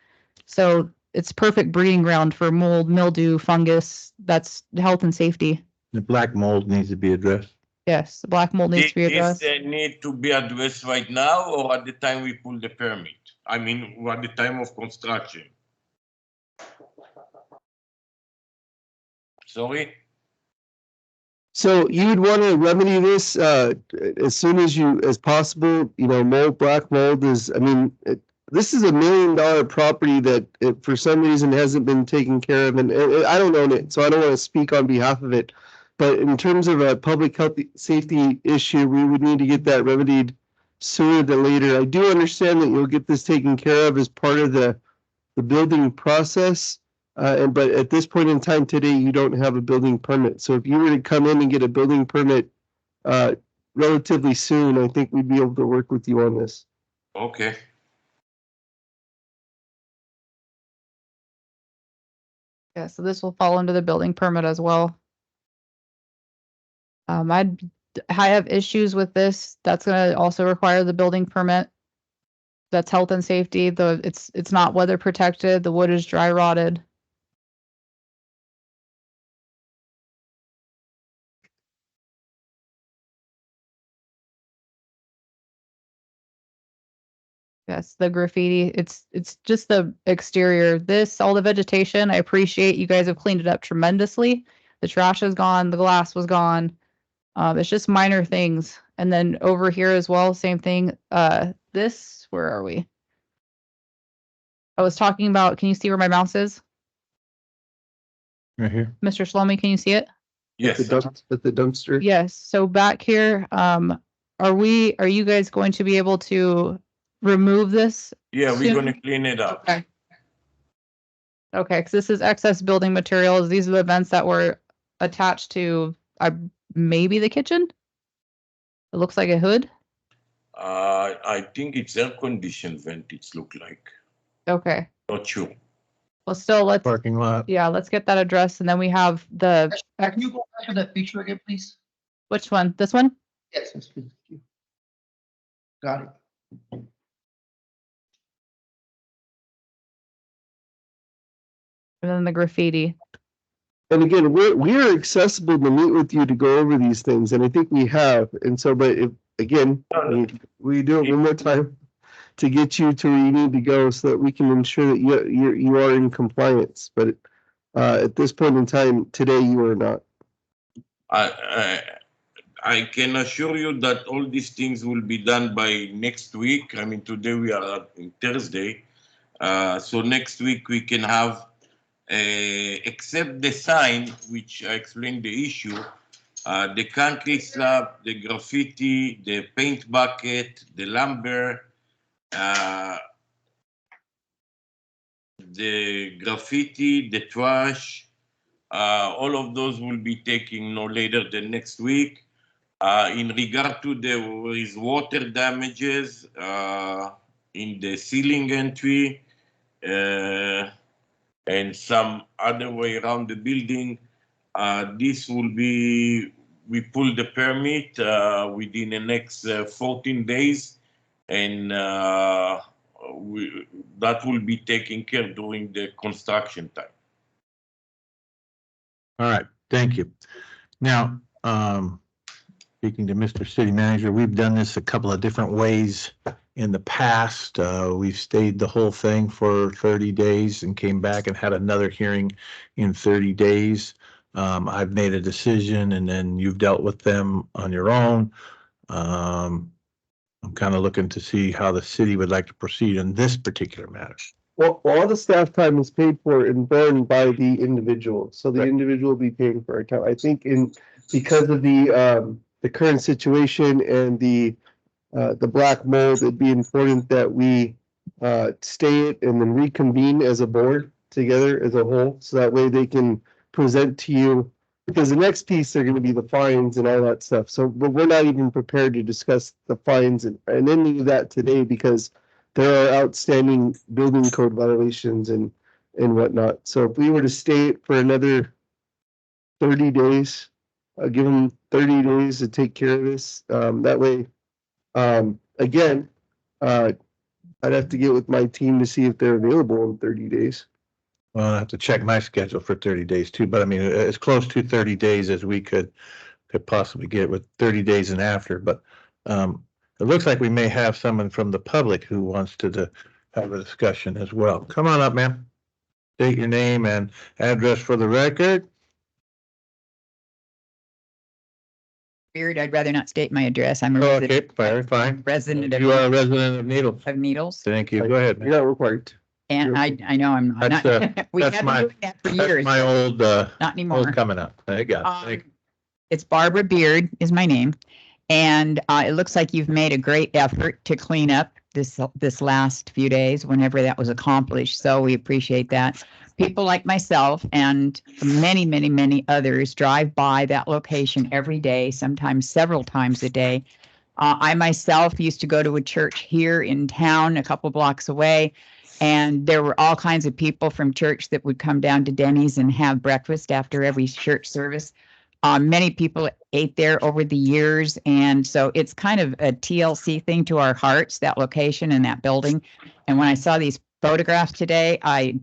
So it's perfect breeding ground for mold, mildew, fungus. That's health and safety. The black mold needs to be addressed. Yes, the black mold needs to be addressed. This need to be addressed right now or at the time we pull the permit? I mean, at the time of construction? Sorry? So you would want to remedy this as soon as possible. You know, black mold is, I mean, this is $1 million property that for some reason hasn't been taken care of. And I don't own it, so I don't want to speak on behalf of it. But in terms of a public health safety issue, we would need to get that remedied sooner than later. I do understand that you'll get this taken care of as part of the building process. But at this point in time today, you don't have a building permit. So if you were to come in and get a building permit relatively soon, I think we'd be able to work with you on this. Okay. Yeah, so this will fall under the building permit as well. I have issues with this. That's going to also require the building permit. That's health and safety. It's not weather protected. The wood is dry rotted. Yes, the graffiti, it's just the exterior. This, all the vegetation, I appreciate you guys have cleaned it up tremendously. The trash is gone, the glass was gone. It's just minor things. And then over here as well, same thing. This, where are we? I was talking about, can you see where my mouse is? Right here. Mr. Shlomi, can you see it? At the Yes, dumpster. Yes, so back here, are you guys going to be able to remove this? yeah, we're soon? gonna clean it up. Okay. Okay, because this is excess building materials. These are the vents that were attached to, maybe the kitchen? It looks like a hood. I think it's air conditioned vent, it's look like, Okay, not sure. well, still, let's, Parking lot. yeah, let's get that addressed, and then we have the, Can you go back to that picture again, please? which one? This one? Yes, please. Thank you. Got it. And then the graffiti. And again, we're accessible to meet with you to go over these things, and I think we have. And so, but if, again, we do it one more time to get you to where you need to go so that we can ensure that you are in compliance. But at this point in time, today, you are not. I can assure you that all these things will be done by next week. I mean, today we are in Thursday. So next week we can have, except the sign, which I explained the issue, the concrete slab, the graffiti, the paint bucket, the lumber, the graffiti, the trash, all of those will be taken no later than next week. In regard to there is water damages in the ceiling entry and some other way around the building, this will be, we pull the permit within the next 14 days, and that will be taken care during the construction time. All right, thank you. Now, speaking to Mr. City Manager, we've done this a couple of different ways in the past. We've stayed the whole thing for 30 days and came back and had another hearing in 30 days. I've made a decision and then you've dealt with them on your own. I'm kind of looking to see how the city would like to proceed in this particular matter. Well, all the staff time is paid for and borne by the individual, so the Right. individual will be paying for our time. I think because of the current situation and the black mold, it'd be important that we stay it and then reconvene as a board together as a whole, so that way they can present to you. Because the next piece are going to be the fines and all that stuff. So, but we're not even prepared to discuss the fines and any of that today because there are outstanding building code violations and whatnot. So if we were to stay it for another 30 days, give them 30 days to take care of this. That way, again, I'd have to get with my team to see if they're available in 30 days. Well, I have to check my schedule for 30 days too, but I mean, as close to 30 days as we could possibly get with 30 days and after, but it looks like we may have someone from the public who wants to have a discussion as well. Come on up, ma'am. State your name and address for the record. Beard, I'd rather not state my address. I'm a Oh, okay, resident. fine, fine. Resident You are a of resident of Needles. Needles, Thank you. Go ahead. You're not required to. and I know I'm not. That's, We that's have my- been doing that for That's years, my old, not anymore. old coming up. I got it. Um, Thank you. It's Barbara Beard is my name. And it looks like you've made a great effort to clean up this last few days, whenever that was accomplished. So we appreciate that. People like myself and many, many, many others drive by that location every day, sometimes several times a day. I myself used to go to a church here in town, a couple blocks away, and there were all kinds of people from church that would come down to Denny's and have breakfast after every church service. Many people ate there over the years, and so it's kind of a TLC thing to our hearts, that location and that building. And when I saw these photographs today, I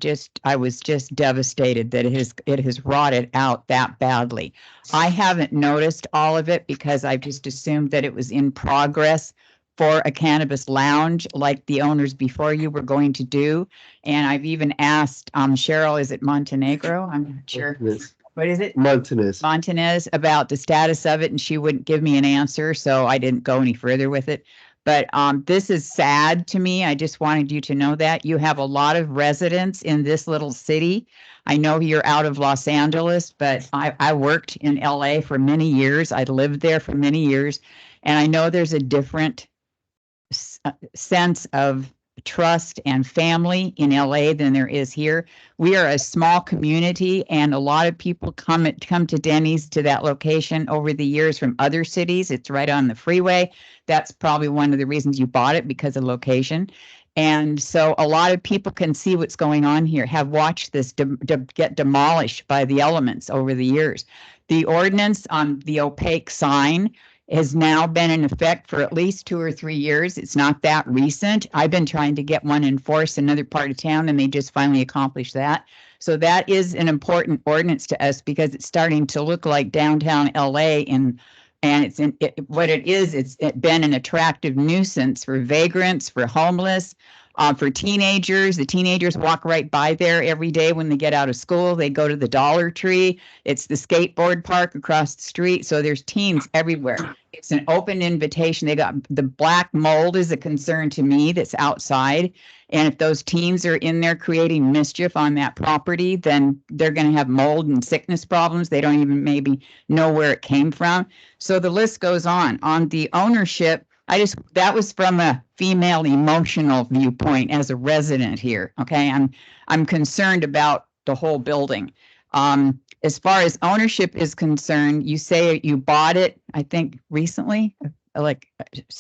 was just devastated that it has rotted out that badly. I haven't noticed all of it because I've just assumed that it was in progress for a cannabis lounge like the owners before you were going to do. And I've even asked Cheryl, is it Montenegro? I'm not sure. What is it? Montanez. Montanez about the status of it, and she wouldn't give me an answer, so I didn't go any further with it. But this is sad to me. I just wanted you to know that you have a lot of residents in this little city. I know you're out of Los Angeles, but I worked in LA for many years. I lived there for many years, and I know there's a different sense of trust and family in LA than there is here. We are a small community, and a lot of people come to Denny's, to that location, over the years from other cities. It's right on the freeway. That's probably one of the reasons you bought it, because of location. And so a lot of people can see what's going on here, have watched this get demolished by the elements over the years. The ordinance on the opaque sign has now been in effect for at least 2 or 3 years. It's not that recent. I've been trying to get one enforced in another part of town, and they just finally accomplished that. So that is an important ordinance to us, because it's starting to look like downtown LA, and it's what it is. It's been an attractive nuisance for vagrants, for homeless, for teenagers. The teenagers walk right by there every day when they get out of school. They go to the Dollar Tree. It's the skateboard park across the street. So there's teens everywhere. It's an open invitation. They got the black mold is a concern to me that's outside. And if those teens are in there creating mischief on that property, then they're going to have mold and sickness problems. They don't even maybe know where it came from. So the list goes on. On the ownership, that was from a female emotional viewpoint as a resident here. Okay. I'm concerned about the whole building. As far as ownership is concerned, you say you bought it, I think recently, like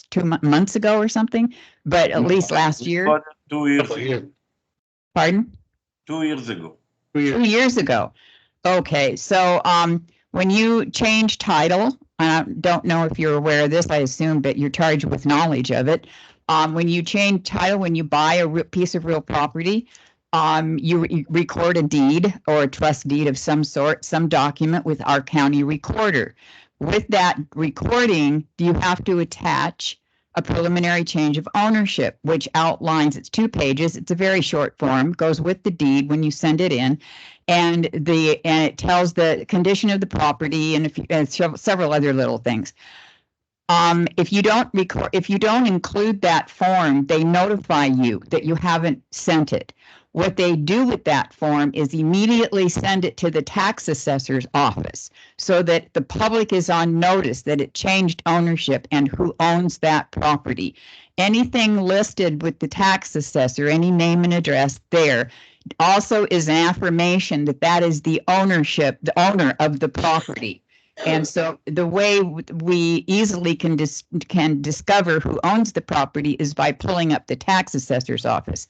2 months ago or something, but at least last year. About 2 years ago. Pardon? 2 years ago. 2 years ago. Okay, so when you change title, I don't know if you're aware of this, I assume, but you're charged with knowledge of it. When you change title, when you buy a piece of real property, you record a deed or a trust deed of some sort, some document with our county recorder. With that recording, you have to attach a preliminary change of ownership, which outlines, it's 2 pages. It's a very short form, goes with the deed when you send it in. And it tells the condition of the property and several other little things. If you don't include that form, they notify you that you haven't sent it. What they do with that form is immediately send it to the tax assessor's office, so that the public is on notice that it changed ownership and who owns that property. Anything listed with the tax assessor, any name and address there, also is an affirmation that that is the owner of the property. And so the way we easily can discover who owns the property is by pulling up the tax assessor's office.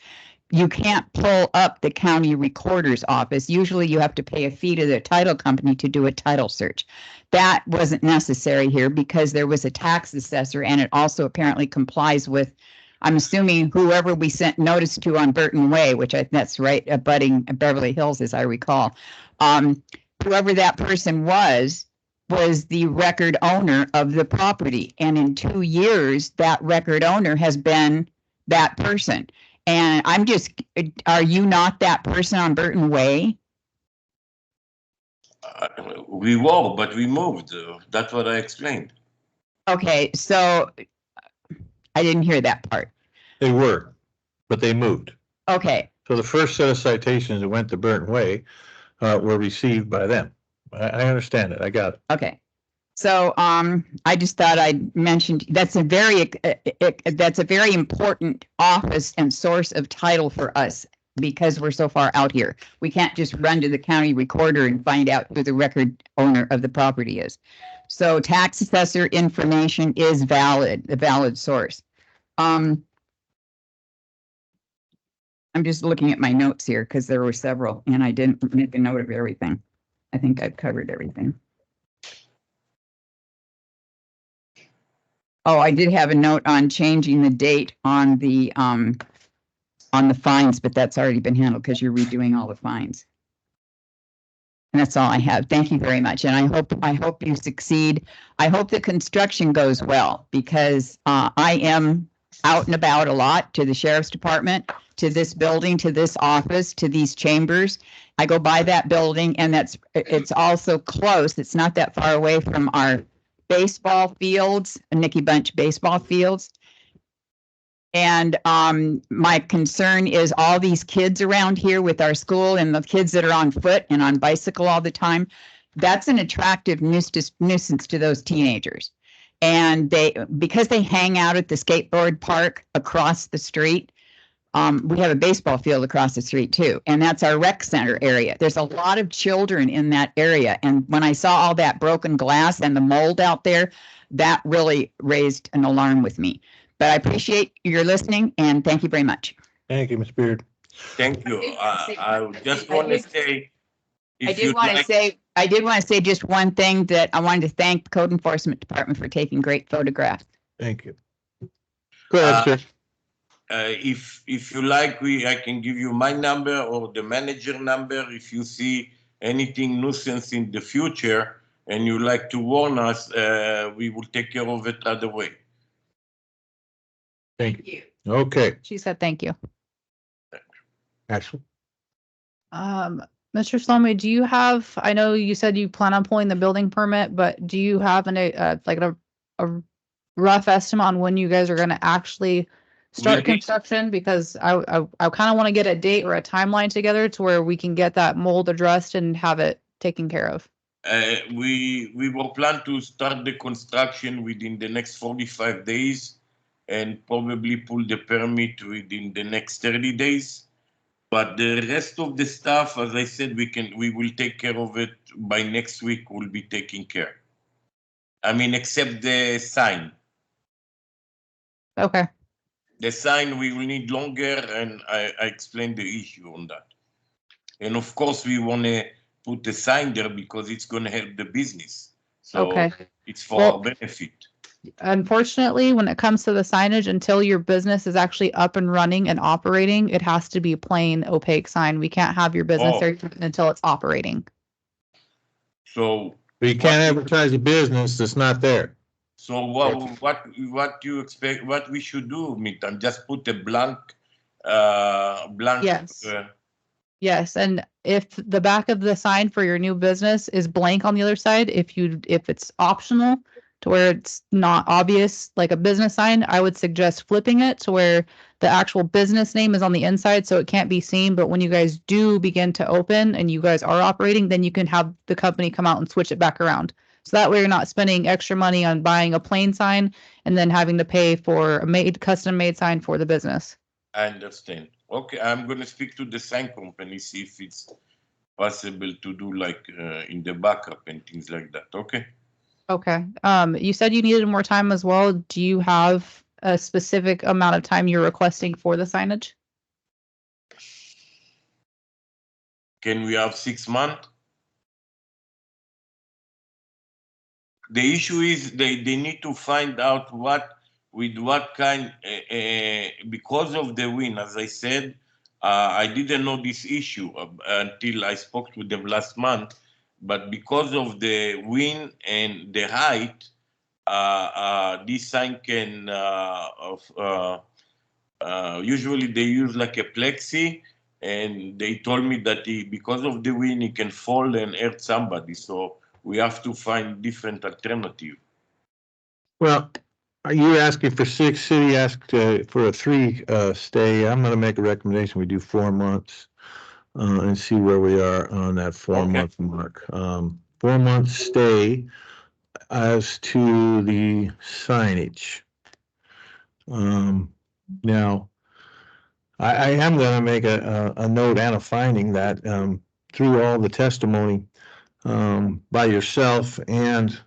You can't pull up the county recorder's office. Usually you have to pay a fee to the title company to do a title search. That wasn't necessary here because there was a tax assessor, and it also apparently complies with, I'm assuming, whoever we sent notice to on Burton Way, which that's right abutting Beverly Hills, as I recall. Whoever that person was the record owner of the property. And in 2 years, that record owner has been that person. And are you not that person on Burton Way? We were, but we moved. That's what I explained. Okay, so I didn't hear that part. They were, but they moved. Okay. So the first set of citations that went to Burton Way were received by them. I understand it. I got it. Okay. So I just thought I'd mention that's a very important office and source of title for us because we're so far out here. We can't just run to the county recorder and find out who the record owner of the property is. So tax assessor information is valid, a valid source. I'm just looking at my notes here because there were several and I didn't make a note of everything. I think I've covered everything. Oh, I did have a note on changing the date on the fines, but that's already been handled because you're redoing all the fines. And that's all I have. Thank you very much. And I hope you succeed. I hope the construction goes well because I am out and about a lot to the sheriff's department, to this building, to this office, to these chambers. I go by that building and it's also close. It's not that far away from our baseball fields, Nikki Bunch baseball fields. And my concern is all these kids around here with our school and the kids that are on foot and on bicycle all the time. That's an attractive nuisance to those teenagers. And because they hang out at the skateboard park across the street, we have a baseball field across the street too. And that's our rec center area. There's a lot of children in that area. And when I saw all that broken glass and the mold out there, that really raised an alarm with me. But I appreciate your listening and thank you very much. Thank you, Ms. Beard. Thank you. I just want to say, I did want to say just one thing that I wanted to thank the Code Enforcement Department for taking great photographs. Thank you. Go ahead, sir. If you like, I can give you my number or the manager number. If you see anything nuisance in the future and you like to warn us, we will take care of it right away. Thank you. Okay, She said, thank you. Ashley. Mr. Salome, do you have, I know you said you plan on pulling the building permit, but do you have a rough estimate on when you guys are going to actually start construction? Because I kind of want to get a date or a timeline together to where we can get that mold addressed and have it taken care of. We will plan to start the construction within the next 45 days and probably pull the permit within the next 30 days. But the rest of the stuff, as I said, we will take care of it by next week. We'll be taking care. I mean, except the sign. Okay. The sign we will need longer, and I explained the issue on that. And of course, we want to put the sign there because it's going to help the business. So Okay. it's for our benefit. Unfortunately, when it comes to the signage, until your business is actually up and running and operating, it has to be a plain opaque sign. We can't have your business there until it's operating. So You can't advertise a business that's not there. So what you expect? What we should do, Mitan? Just put a blank. Yes. Yes, and if the back of the sign for your new business is blank on the other side, if it's optional to where it's not obvious like a business sign, I would suggest flipping it to where the actual business name is on the inside so it can't be seen. But when you guys do begin to open and you guys are operating, then you can have the company come out and switch it back around. So that way you're not spending extra money on buying a plain sign and then having to pay for a custom made sign for the business. I understand. Okay, I'm going to speak to the sign company, see if it's possible to do like in the backup and things like that. Okay. Okay. You said you needed more time as well. Do you have a specific amount of time you're requesting for the signage? Can we have 6 months? The issue is they need to find out what kind, because of the wind, as I said, I didn't know this issue until I spoke to them last month, but because of the wind and the height, this sign can, usually they use like a plexi, and they told me that because of the wind, it can fall and hurt somebody. So we have to find different alternative. Well, are you asking for 6? City asked for a 3 stay. I'm going to make a recommendation. We do 4 months and see where we are on that 4-month mark. 4 months stay as to the signage. Now, I am going to make a note and a finding that through all the testimony by yourself and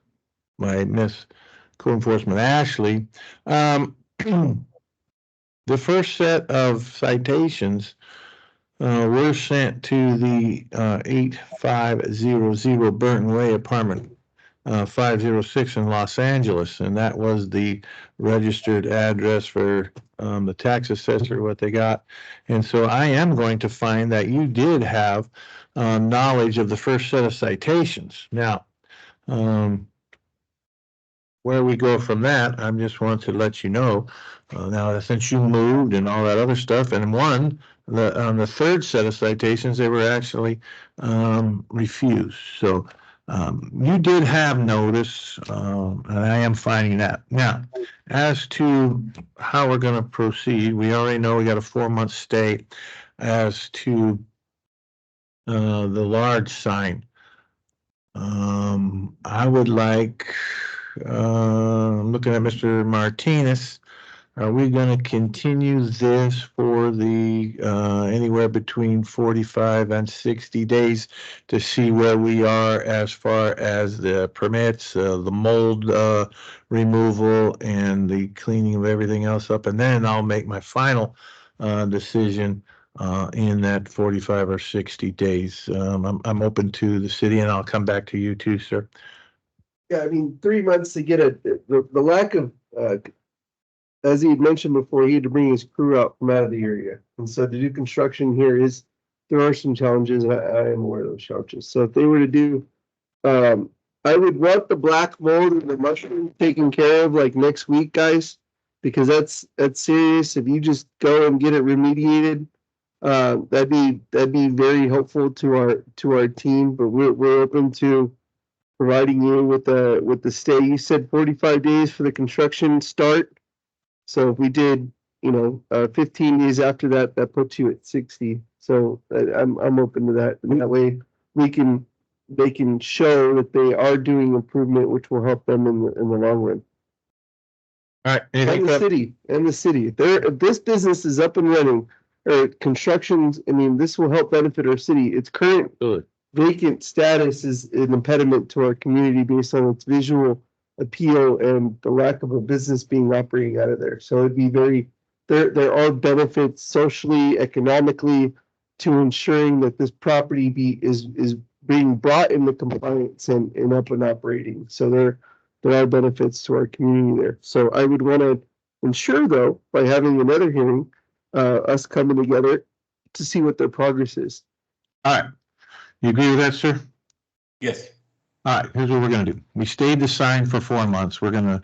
by Miss Code Enforcement Ashley, the first set of citations were sent to the 8500 Burton Way apartment 506 in Los Angeles, and that was the registered address for the tax assessor, what they got. And so I am going to find that you did have knowledge of the first set of citations. Now, where we go from that, I just want to let you know, now since you moved and all that other stuff, and on the third set of citations, they were actually refused. So you did have notice, and I am finding that. Now, as to how we're going to proceed, we already know we got a 4-month stay. As to the large sign, I would like, I'm looking at Mr. Martinez. Are we going to continue this for the anywhere between 45 and 60 days to see where we are as far as the permits, the mold removal, and the cleaning of everything else up? And then I'll make my final decision in that 45 or 60 days. I'm open to the city, and I'll come back to you too, sir. Yeah, I mean, 3 months to get the lack of, as he had mentioned before, he had to bring his crew out from out of the area. And so to do construction here there are some challenges, and I am aware of those challenges. So if they were to do, I would want the black mold and the mushroom taken care of like next week, guys, because that's serious. If you just go and get it remediated, that'd be very helpful to our team. But we're open to providing you with the stay. You said 45 days for the construction start. So if we did, 15 days after that, that puts you at 60. So I'm open to that. And that way they can show that they are doing improvement, which will help them in the long run. All right. And the city. If this business is up and running, or constructions, I mean, this will help benefit our city. Its current vacant status is an impediment to our community based on its visual appeal and the lack of a business being operating out of there. So it'd be there are benefits socially, economically, to ensuring that this property is being brought into compliance and up and operating. So there are benefits to our community there. So I would want to ensure, though, by having another hearing, us coming together to see what their progress is. All right. You agree with that, sir? Yes. All right, here's what we're gonna do. We stayed the sign for 4 months. We're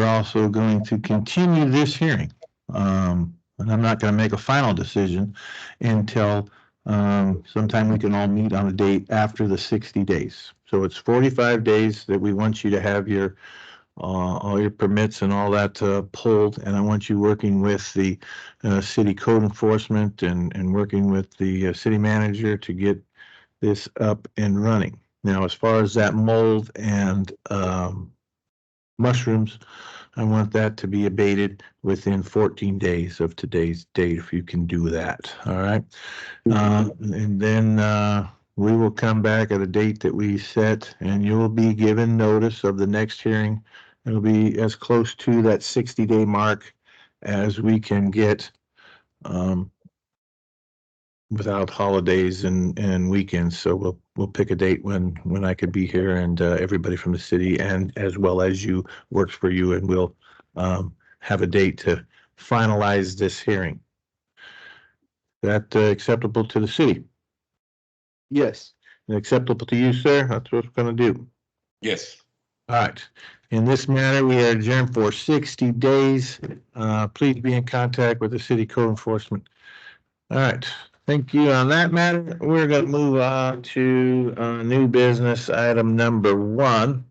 also going to continue this hearing. And I'm not gonna make a final decision until sometime we can all meet on a date after the 60 days. So it's 45 days that we want you to have your all your permits and all that pulled, and I want you working with the city code enforcement and working with the city manager to get this up and running. Now, as far as that mold and mushrooms, I want that to be abated within 14 days of today's date, if you can do that. All right. And then we will come back at a date that we set, and you'll be given notice of the next hearing. It'll be as close to that 60-day mark as we can get without holidays and weekends. So we'll pick a date when I could be here, and everybody from the city and as well as you works for you, and we'll have a date to finalize this hearing. That acceptable to the city? Yes. Acceptable to you, sir? That's what we're going to do. Yes. All right. In this matter, we are adjourned for 60 days. Please be in contact with the city code enforcement. All right. Thank you on that matter. We're going to move on to new business item number 1.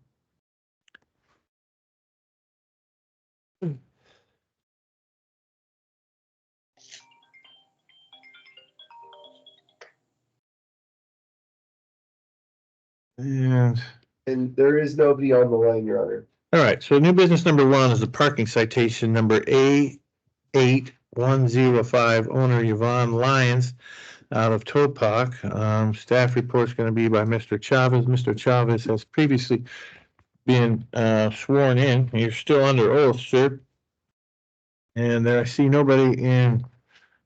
And there is nobody on the line, Your Honor. All right, so new business number 1 is the parking citation number A8105, owner Yvonne Lyons out of Topak. Staff report's going to be by Mr. Chavez. Mr. Chavez has previously been sworn in. You're still under oath, sir. And I see nobody in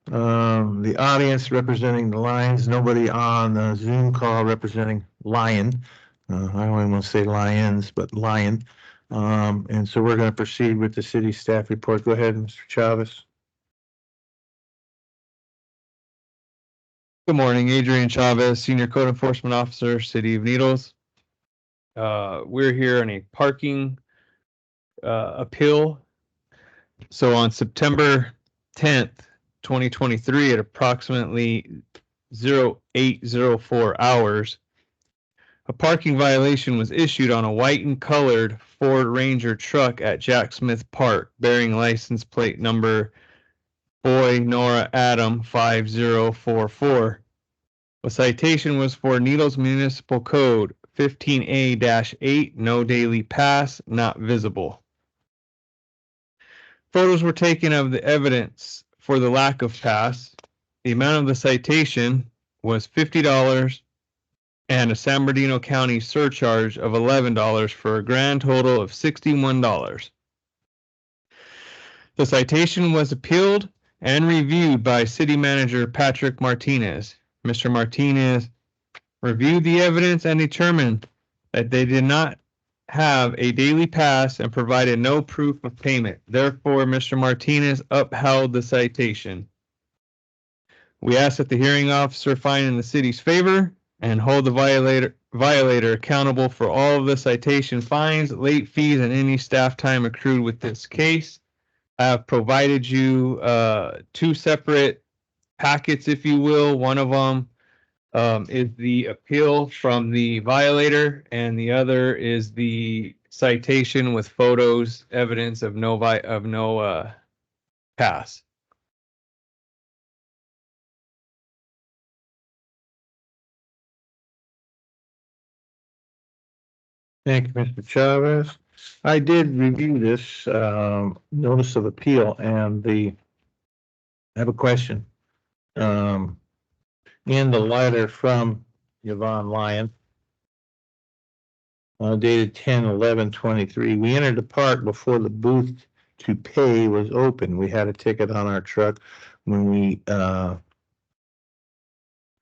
the audience representing the Lions, nobody on the Zoom call representing Lion. I don't even want to say lions, but lion. And so we're going to proceed with the city staff report. Go ahead, Mr. Chavez. Good morning, Adrian Chavez, Senior Code Enforcement Officer, City of Needles. We're here on a parking appeal. So on September 10th, 2023 at approximately 0804 hours, a parking violation was issued on a white and colored Ford Ranger truck at Jack Smith Park bearing license plate number Boy Nora Adam 5044. A citation was for Needles Municipal Code 15A-8, no daily pass, not visible. Photos were taken of the evidence for the lack of pass. The amount of the citation was $50 and a San Bernardino County surcharge of $11 for a grand total of $61. The citation was appealed and reviewed by City Manager Patrick Martinez. Mr. Martinez reviewed the evidence and determined that they did not have a daily pass and provided no proof of payment. Therefore, Mr. Martinez upheld the citation. We ask that the hearing officer find in the city's favor and hold the violator accountable for all of the citation fines, late fees, and any staff time accrued with this case. I have provided you two separate packets, if you will. One of them is the appeal from the violator, and the other is the citation with photos, evidence of no pass. Thank you, Mr. Chavez. I did review this notice of appeal, and I have a question. In the letter from Yvonne Lyon, dated 10/11/23, we entered the park before the booth to pay was open. We had a ticket on our truck when we had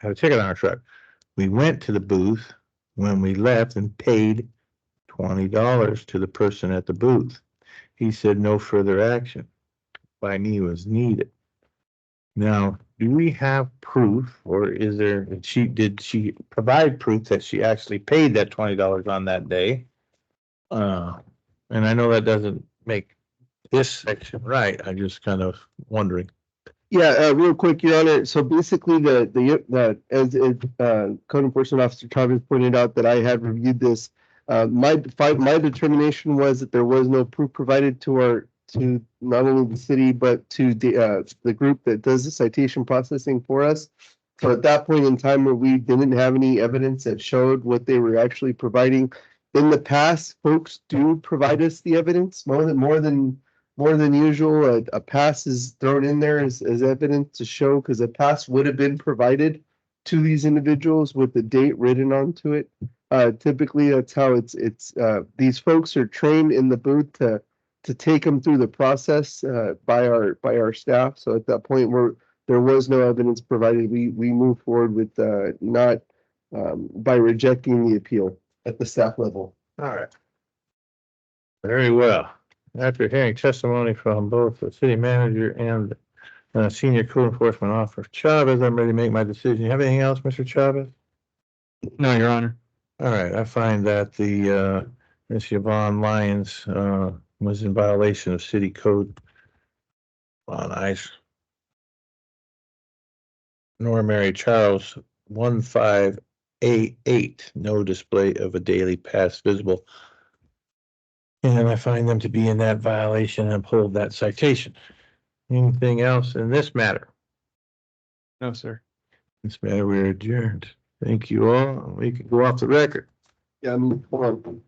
a ticket on our truck. We went to the booth when we left and paid $20 to the person at the booth. He said no further action by me was needed. Now, do we have proof, or did she provide proof that she actually paid that $20 on that day? And I know that doesn't make this section right. I'm just kind of wondering. Yeah, real quick, Your Honor. So basically, as Code Enforcement Officer Chavez pointed out, that I had reviewed this. My determination was that there was no proof provided to not only the city but to the group that does the citation processing for us. So at that point in time, where we didn't have any evidence that showed what they were actually providing. In the past, folks do provide us the evidence more than usual. A pass is thrown in there as evidence to show, because a pass would have been provided to these individuals with the date written onto it. Typically, that's how these folks are trained in the booth to take them through the process by our staff. So at that point where there was no evidence provided, we move forward with not by rejecting the appeal at the staff level. All right. Very well. After hearing testimony from both the city manager and senior code enforcement officer Chavez, I'm ready to make my decision. You have anything else, Mr. Chavez? No, Your Honor. All right. I find that the Ms. Yvonne Lyons was in violation of city code on ice. Nora Mary Charles 1588, no display of a daily pass visible. And I find them to be in that violation and uphold that citation. Anything else in this matter? No, sir. This matter, we're adjourned. Thank you all. We can go off the record. Yeah, hold on.